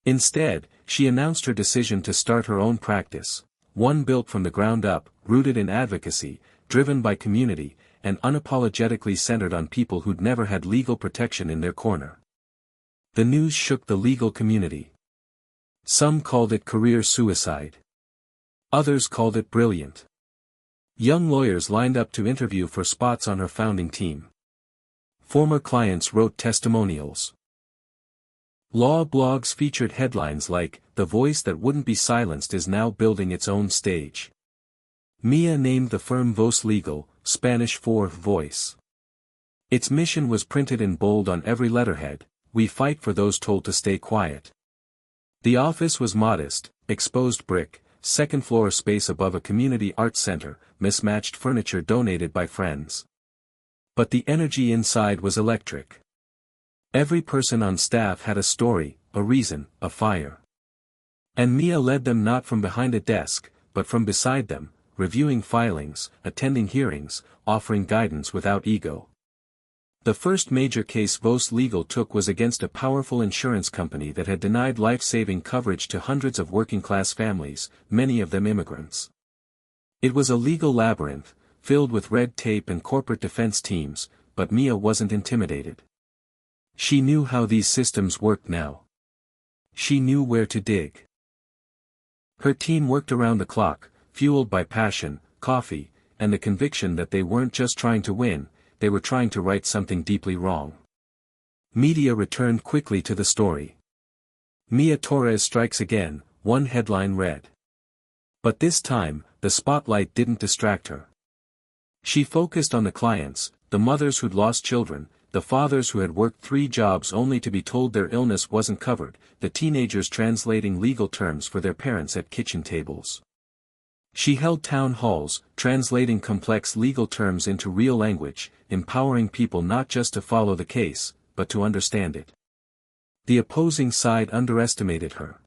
Instead, she announced her decision to start her own practice, one built from the ground up, rooted in advocacy, driven by community, and unapologetically centered on people who'd never had legal protection in their corner. The news shook the legal community. Some called it career suicide. Others called it brilliant. Young lawyers lined up to interview for spots on her founding team. Former clients wrote testimonials. Law blogs featured headlines like, "The voice that wouldn't be silenced is now building its own stage." Mia named the firm Voz Legal, Spanish for voice. Its mission was printed in bold on every letterhead: "We fight for those told to stay quiet." The office was modest, exposed brick, second-floor space above a community arts center, mismatched furniture donated by friends. But the energy inside was electric. Every person on staff had a story, a reason, a fire. And Mia led them not from behind a desk, but from beside them, reviewing filings, attending hearings, offering guidance without ego. The first major case Voz Legal took was against a powerful insurance company that had denied life-saving coverage to hundreds of working-class families, many of them immigrants. It was a legal labyrinth, filled with red tape and corporate defense teams, but Mia wasn't intimidated. She knew how these systems worked now. She knew where to dig. Her team worked around the clock, fueled by passion, coffee, and the conviction that they weren't just trying to win, they were trying to right something deeply wrong. Media returned quickly to the story. "Mia Torres strikes again," one headline read. But this time, the spotlight didn't distract her. She focused on the clients, the mothers who'd lost children, the fathers who had worked 3 jobs only to be told their illness wasn't covered, the teenagers translating legal terms for their parents at kitchen tables. She held town halls, translating complex legal terms into real language, empowering people not just to follow the case, but to understand it. The opposing side underestimated her.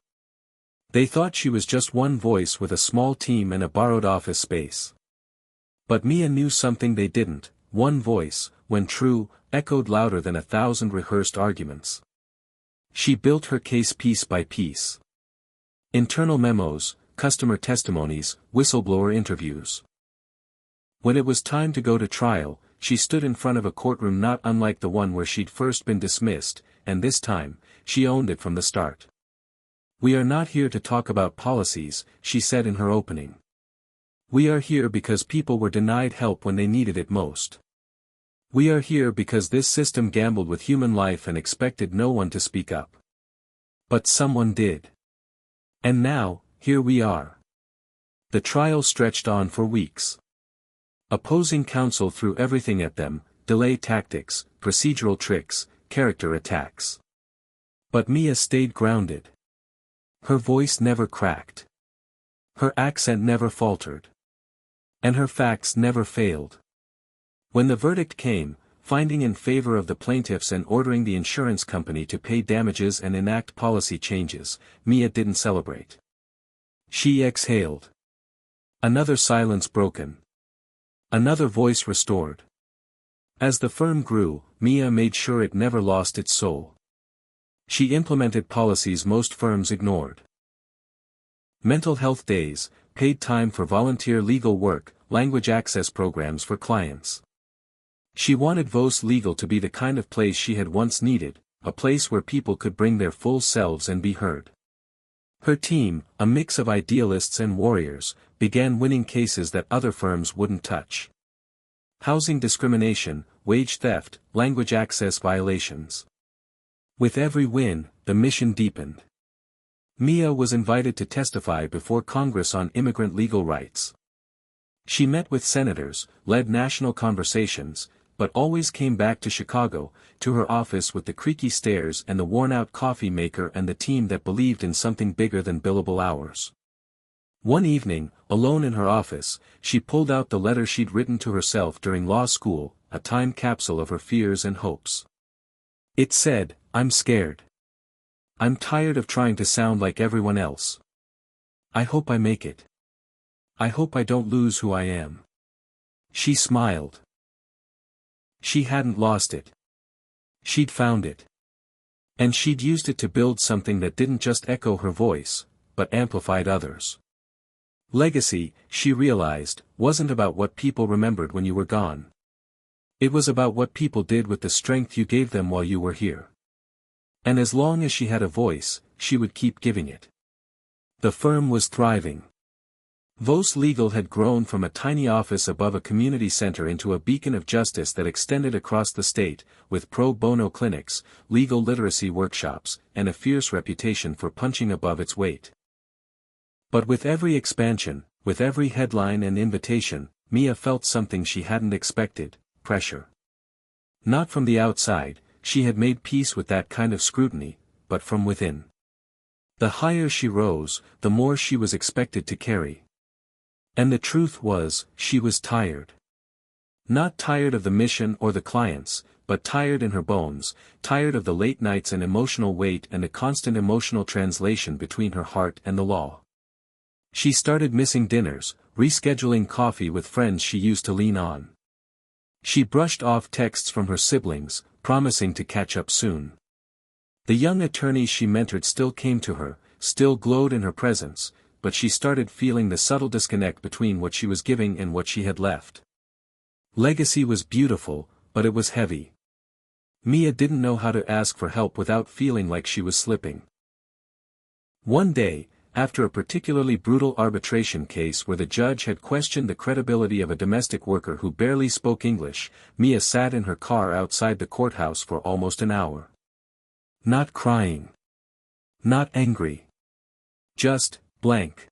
They thought she was just one voice with a small team and a borrowed office space. But Mia knew something they didn't: one voice, when true, echoed louder than 1,000 rehearsed arguments. She built her case piece by piece. Internal memos, customer testimonies, whistleblower interviews. When it was time to go to trial, she stood in front of a courtroom not unlike the one where she'd first been dismissed, and this time, she owned it from the start. "We are not here to talk about policies," she said in her opening. "We are here because people were denied help when they needed it most. We are here because this system gambled with human life and expected no one to speak up. But someone did. And now, here we are." The trial stretched on for weeks. Opposing counsel threw everything at them: delay tactics, procedural tricks, character attacks. But Mia stayed grounded. Her voice never cracked. Her accent never faltered. And her facts never failed. When the verdict came, finding in favor of the plaintiffs and ordering the insurance company to pay damages and enact policy changes, Mia didn't celebrate. She exhaled. Another silence broken. Another voice restored. As the firm grew, Mia made sure it never lost its soul. She implemented policies most firms ignored. Mental health days, paid time for volunteer legal work, language access programs for clients. She wanted Voz Legal to be the kind of place she had once needed, a place where people could bring their full selves and be heard. Her team, a mix of idealists and warriors, began winning cases that other firms wouldn't touch. Housing discrimination, wage theft, language access violations. With every win, the mission deepened. Mia was invited to testify before Congress on immigrant legal rights. She met with senators, led national conversations, but always came back to Chicago, to her office with the creaky stairs and the worn-out coffee maker and the team that believed in something bigger than billable hours. One evening, alone in her office, she pulled out the letter she'd written to herself during law school, a time capsule of her fears and hopes. It said, "I'm scared. I'm tired of trying to sound like everyone else. I hope I make it. I hope I don't lose who I am." She smiled. She hadn't lost it. She'd found it. And she'd used it to build something that didn't just echo her voice, but amplified others. Legacy, she realized, wasn't about what people remembered when you were gone. It was about what people did with the strength you gave them while you were here. And as long as she had a voice, she would keep giving it. The firm was thriving. Vos Legal had grown from a tiny office above a community center into a beacon of justice that extended across the state, with pro bono clinics, legal literacy workshops, and a fierce reputation for punching above its weight. But with every expansion, with every headline and invitation, Mia felt something she hadn't expected: pressure. Not from the outside, she had made peace with that kind of scrutiny, but from within. The higher she rose, the more she was expected to carry. And the truth was, she was tired. Not tired of the mission or the clients, but tired in her bones, tired of the late nights and emotional weight and the constant emotional translation between her heart and the law. She started missing dinners, rescheduling coffee with friends she used to lean on. She brushed off texts from her siblings, promising to catch up soon. The young attorneys she mentored still came to her, still glowed in her presence, but she started feeling the subtle disconnect between what she was giving and what she had left. Legacy was beautiful, but it was heavy. Mia didn't know how to ask for help without feeling like she was slipping. One day, after a particularly brutal arbitration case where the judge had questioned the credibility of a domestic worker who barely spoke English, Mia sat in her car outside the courthouse for almost an hour. Not crying. Not angry. Just blank.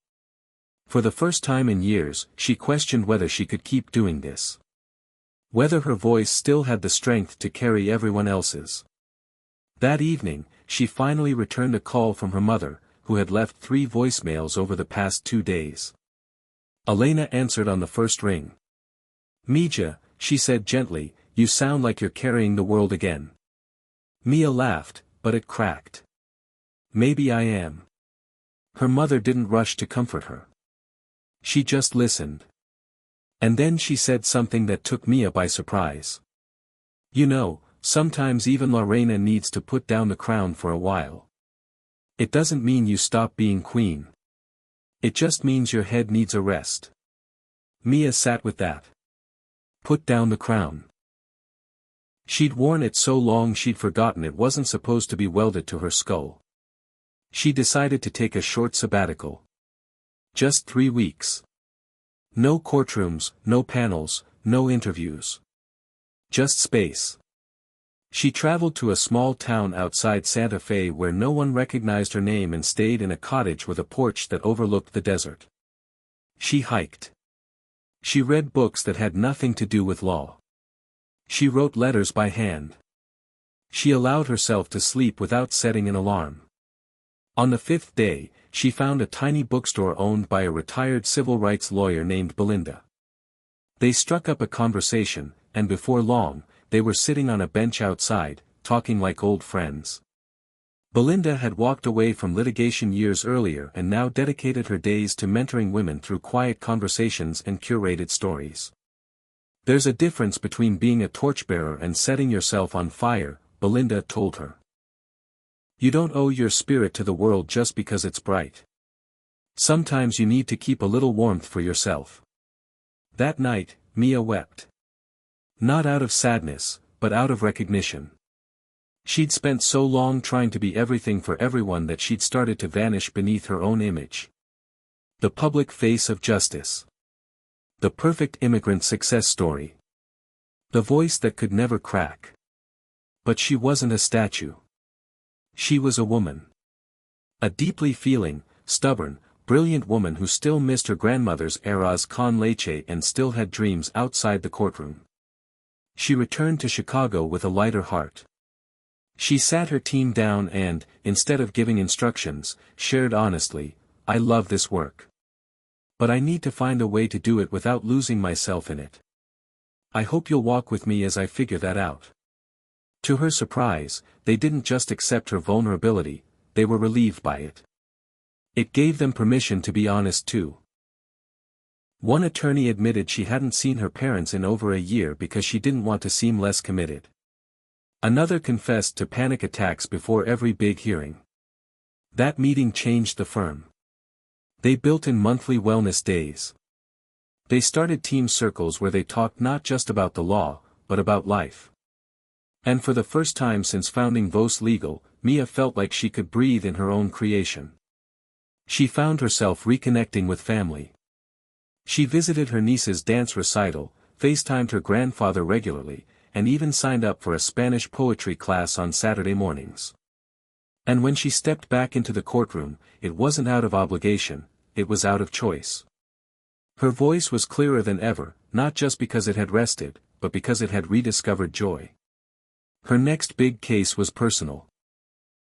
For the first time in years, she questioned whether she could keep doing this. Whether her voice still had the strength to carry everyone else's. That evening, she finally returned a call from her mother, who had left 3 voicemails over the past 2 days. Elena answered on the first ring. "Mija," she said gently, "you sound like you're carrying the world again." Mia laughed, but it cracked. "Maybe I am." Her mother didn't rush to comfort her. She just listened. And then she said something that took Mia by surprise. "You know, sometimes even Lorena needs to put down the crown for a while. It doesn't mean you stop being queen. It just means your head needs a rest." Mia sat with that. Put down the crown. She'd worn it so long she'd forgotten it wasn't supposed to be welded to her skull. She decided to take a short sabbatical. Just 3 weeks. No courtrooms, no panels, no interviews. Just space. She traveled to a small town outside Santa Fe where no one recognized her name and stayed in a cottage with a porch that overlooked the desert. She hiked. She read books that had nothing to do with law. She wrote letters by hand. She allowed herself to sleep without setting an alarm. On the 5th day, she found a tiny bookstore owned by a retired civil rights lawyer named Belinda. They struck up a conversation, and before long, they were sitting on a bench outside, talking like old friends. Belinda had walked away from litigation years earlier and now dedicated her days to mentoring women through quiet conversations and curated stories. "There's a difference between being a torchbearer and setting yourself on fire," Belinda told her. "You don't owe your spirit to the world just because it's bright. Sometimes you need to keep a little warmth for yourself." That night, Mia wept. Not out of sadness, but out of recognition. She'd spent so long trying to be everything for everyone that she'd started to vanish beneath her own image. The public face of justice. The perfect immigrant success story. The voice that could never crack. But she wasn't a statue. She was a woman. A deeply feeling, stubborn, brilliant woman who still missed her grandmother's arroz con leche and still had dreams outside the courtroom. She returned to Chicago with a lighter heart. She sat her team down and, instead of giving instructions, shared honestly, "I love this work. But I need to find a way to do it without losing myself in it. I hope you'll walk with me as I figure that out." To her surprise, they didn't just accept her vulnerability, they were relieved by it. It gave them permission to be honest too. One attorney admitted she hadn't seen her parents in over a year because she didn't want to seem less committed. Another confessed to panic attacks before every big hearing. That meeting changed the firm. They built in monthly wellness days. They started team circles where they talked not just about the law, but about life. And for the first time since founding Vos Legal, Mia felt like she could breathe in her own creation. She found herself reconnecting with family. She visited her niece's dance recital, FaceTimed her grandfather regularly, and even signed up for a Spanish poetry class on Saturday mornings. And when she stepped back into the courtroom, it wasn't out of obligation, it was out of choice. Her voice was clearer than ever, not just because it had rested, but because it had rediscovered joy. Her next big case was personal.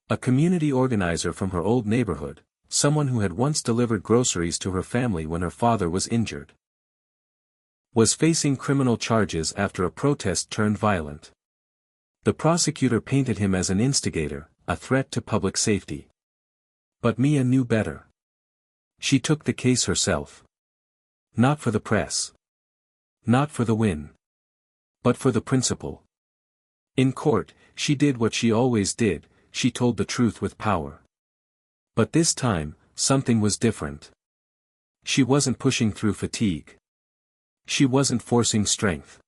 A community organizer from her old neighborhood, someone who had once delivered groceries to her family when her father was injured, was facing criminal charges after a protest turned violent. The prosecutor painted him as an instigator, a threat to public safety. But Mia knew better. She took the case herself. Not for the press. Not for the win. But for the principle. In court, she did what she always did, she told the truth with power. But this time, something was different. She wasn't pushing through fatigue. She wasn't forcing strength.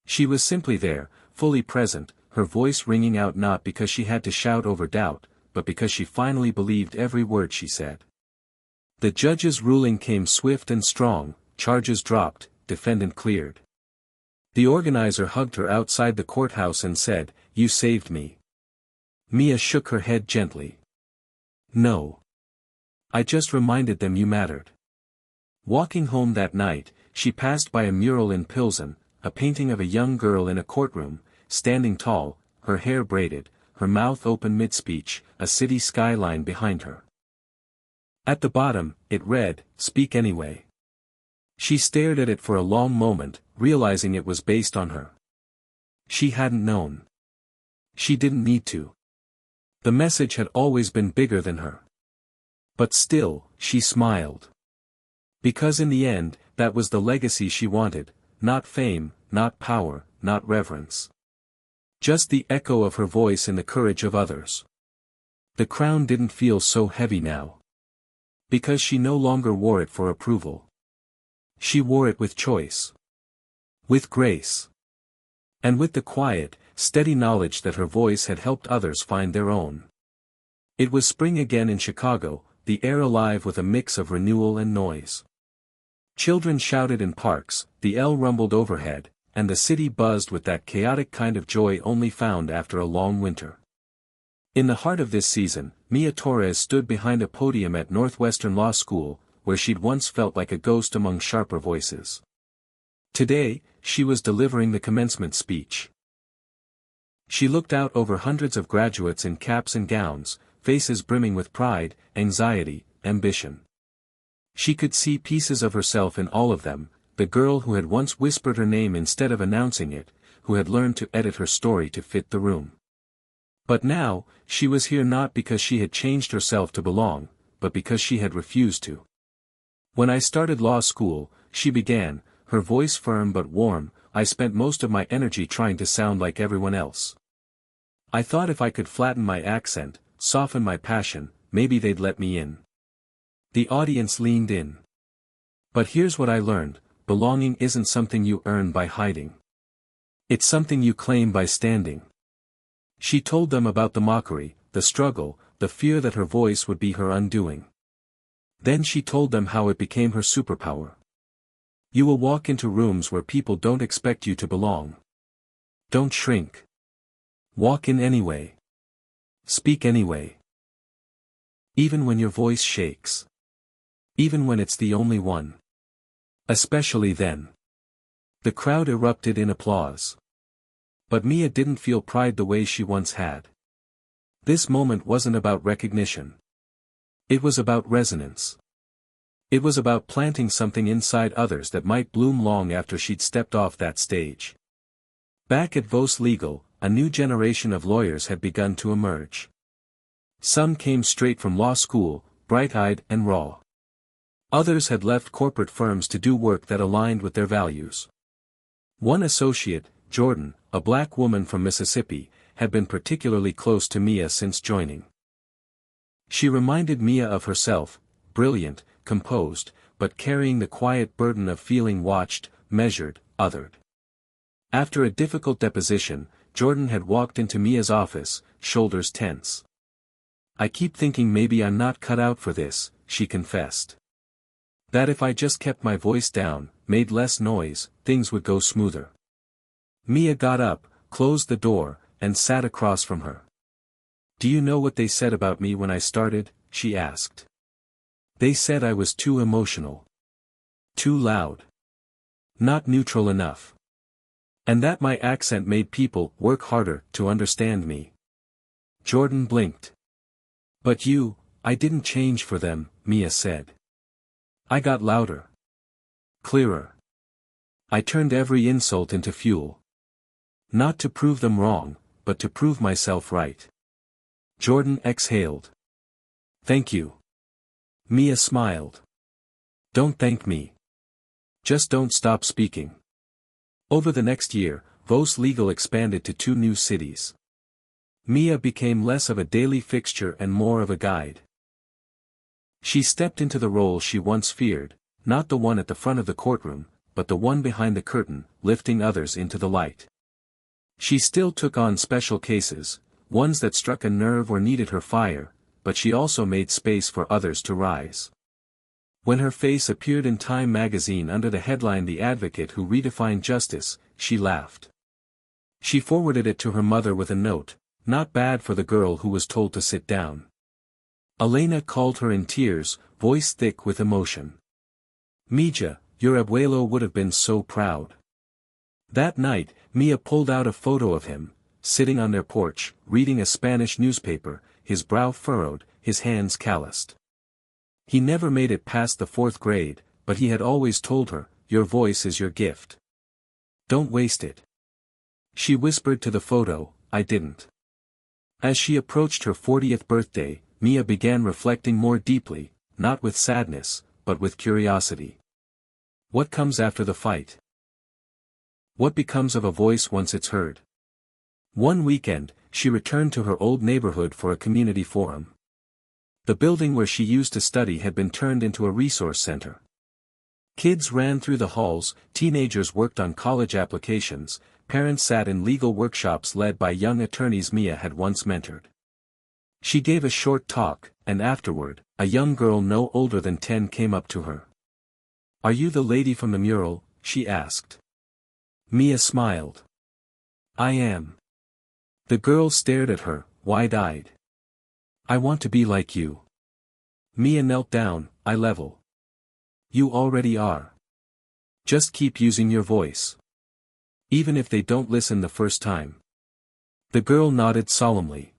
She was simply there, fully present, her voice ringing out not because she had to shout over doubt, but because she finally believed every word she said. The judge's ruling came swift and strong, charges dropped, defendant cleared. The organizer hugged her outside the courthouse and said, "You saved me." Mia shook her head gently. "No. I just reminded them you mattered." Walking home that night, she passed by a mural in Pilsen, a painting of a young girl in a courtroom, standing tall, her hair braided, her mouth open mid-speech, a city skyline behind her. At the bottom, it read, "Speak anyway." She stared at it for a long moment, realizing it was based on her. She hadn't known. She didn't need to. The message had always been bigger than her. But still, she smiled. Because in the end, that was the legacy she wanted, not fame, not power, not reverence. Just the echo of her voice in the courage of others. The crown didn't feel so heavy now. Because she no longer wore it for approval. She wore it with choice. With grace. And with the quiet, steady knowledge that her voice had helped others find their own. It was spring again in Chicago, the air alive with a mix of renewal and noise. Children shouted in parks, the L rumbled overhead, and the city buzzed with that chaotic kind of joy only found after a long winter. In the heart of this season, Mia Torres stood behind a podium at Northwestern Law School, where she'd once felt like a ghost among sharper voices. Today, she was delivering the commencement speech. She looked out over hundreds of graduates in caps and gowns, faces brimming with pride, anxiety, ambition. She could see pieces of herself in all of them, the girl who had once whispered her name instead of announcing it, who had learned to edit her story to fit the room. But now, she was here not because she had changed herself to belong, but because she had refused to. "When I started law school," she began, her voice firm but warm, "I spent most of my energy trying to sound like everyone else. I thought if I could flatten my accent, soften my passion, maybe they'd let me in." The audience leaned in. "But here's what I learned, belonging isn't something you earn by hiding. It's something you claim by standing." She told them about the mockery, the struggle, the fear that her voice would be her undoing. Then she told them how it became her superpower. "You will walk into rooms where people don't expect you to belong. Don't shrink. Walk in anyway. Speak anyway. Even when your voice shakes. Even when it's the only one. Especially then." The crowd erupted in applause. But Mia didn't feel pride the way she once had. This moment wasn't about recognition. It was about resonance. It was about planting something inside others that might bloom long after she'd stepped off that stage. Back at Vos Legal, a new generation of lawyers had begun to emerge. Some came straight from law school, bright-eyed and raw. Others had left corporate firms to do work that aligned with their values. One associate, Jordan, a black woman from Mississippi, had been particularly close to Mia since joining. She reminded Mia of herself, brilliant, composed, but carrying the quiet burden of feeling watched, measured, othered. After a difficult deposition, Jordan had walked into Mia's office, shoulders tense. "I keep thinking maybe I'm not cut out for this," she confessed. That if I just kept my voice down, made less noise, things would go smoother. Mia got up, closed the door, and sat across from her. Do you know what they said about me when I started? She asked. They said I was too emotional. Too loud. Not neutral enough. And that my accent made people work harder to understand me. Jordan blinked. But I didn't change for them, Mia said. I got louder. Clearer. I turned every insult into fuel. Not to prove them wrong, but to prove myself right. Jordan exhaled. Thank you. Mia smiled. Don't thank me. Just don't stop speaking. Over the next year, Vos Legal expanded to 2 new cities. Mia became less of a daily fixture and more of a guide. She stepped into the role she once feared, not the one at the front of the courtroom, but the one behind the curtain, lifting others into the light. She still took on special cases, ones that struck a nerve or needed her fire, but she also made space for others to rise. When her face appeared in Time magazine under the headline "The Advocate Who Redefined Justice," she laughed. She forwarded it to her mother with a note, not bad for the girl who was told to sit down. Elena called her in tears, voice thick with emotion. Mija, your abuelo would have been so proud. That night, Mia pulled out a photo of him, sitting on their porch, reading a Spanish newspaper, his brow furrowed, his hands calloused. He never made it past the 4th grade, but he had always told her, your voice is your gift. Don't waste it. She whispered to the photo, I didn't. As she approached her 40th birthday, Mia began reflecting more deeply, not with sadness, but with curiosity. What comes after the fight? What becomes of a voice once it's heard? One weekend, she returned to her old neighborhood for a community forum. The building where she used to study had been turned into a resource center. Kids ran through the halls, teenagers worked on college applications, parents sat in legal workshops led by young attorneys Mia had once mentored. She gave a short talk, and afterward, a young girl no older than 10 came up to her. Are you the lady from the mural? She asked. Mia smiled. I am. The girl stared at her, wide-eyed. I want to be like you. Mia knelt down, eye level. You already are. Just keep using your voice. Even if they don't listen the first time. The girl nodded solemnly.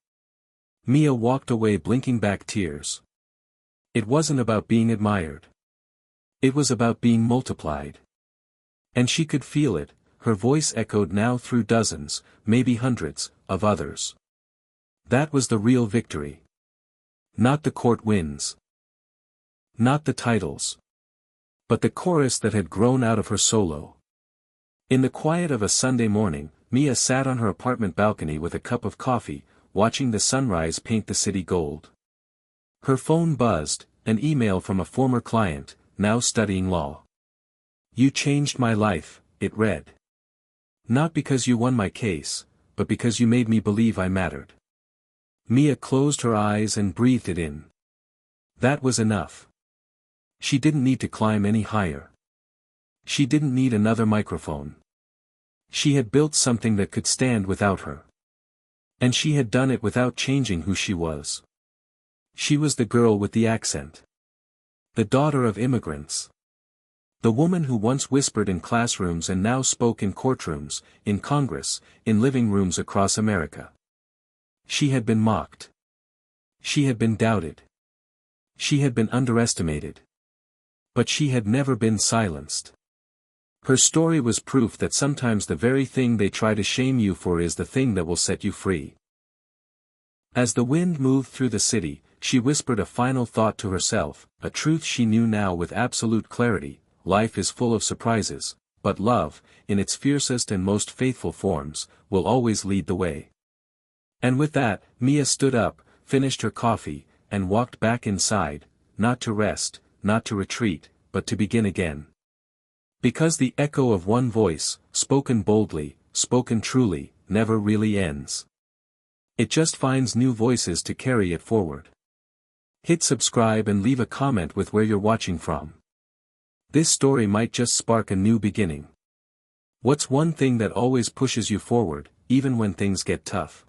Mia walked away blinking back tears. It wasn't about being admired. It was about being multiplied. And she could feel it, her voice echoed now through dozens, maybe hundreds, of others. That was the real victory. Not the court wins. Not the titles. But the chorus that had grown out of her solo. In the quiet of a Sunday morning, Mia sat on her apartment balcony with a cup of coffee, watching the sunrise paint the city gold. Her phone buzzed, an email from a former client, now studying law. You changed my life, it read. Not because you won my case, but because you made me believe I mattered. Mia closed her eyes and breathed it in. That was enough. She didn't need to climb any higher. She didn't need another microphone. She had built something that could stand without her. And she had done it without changing who she was. She was the girl with the accent. The daughter of immigrants. The woman who once whispered in classrooms and now spoke in courtrooms, in Congress, in living rooms across America. She had been mocked. She had been doubted. She had been underestimated. But she had never been silenced. Her story was proof that sometimes the very thing they try to shame you for is the thing that will set you free. As the wind moved through the city, she whispered a final thought to herself, a truth she knew now with absolute clarity: life is full of surprises, but love, in its fiercest and most faithful forms, will always lead the way. And with that, Mia stood up, finished her coffee, and walked back inside, not to rest, not to retreat, but to begin again. Because the echo of one voice, spoken boldly, spoken truly, never really ends. It just finds new voices to carry it forward. Hit subscribe and leave a comment with where you're watching from. This story might just spark a new beginning. What's one thing that always pushes you forward, even when things get tough?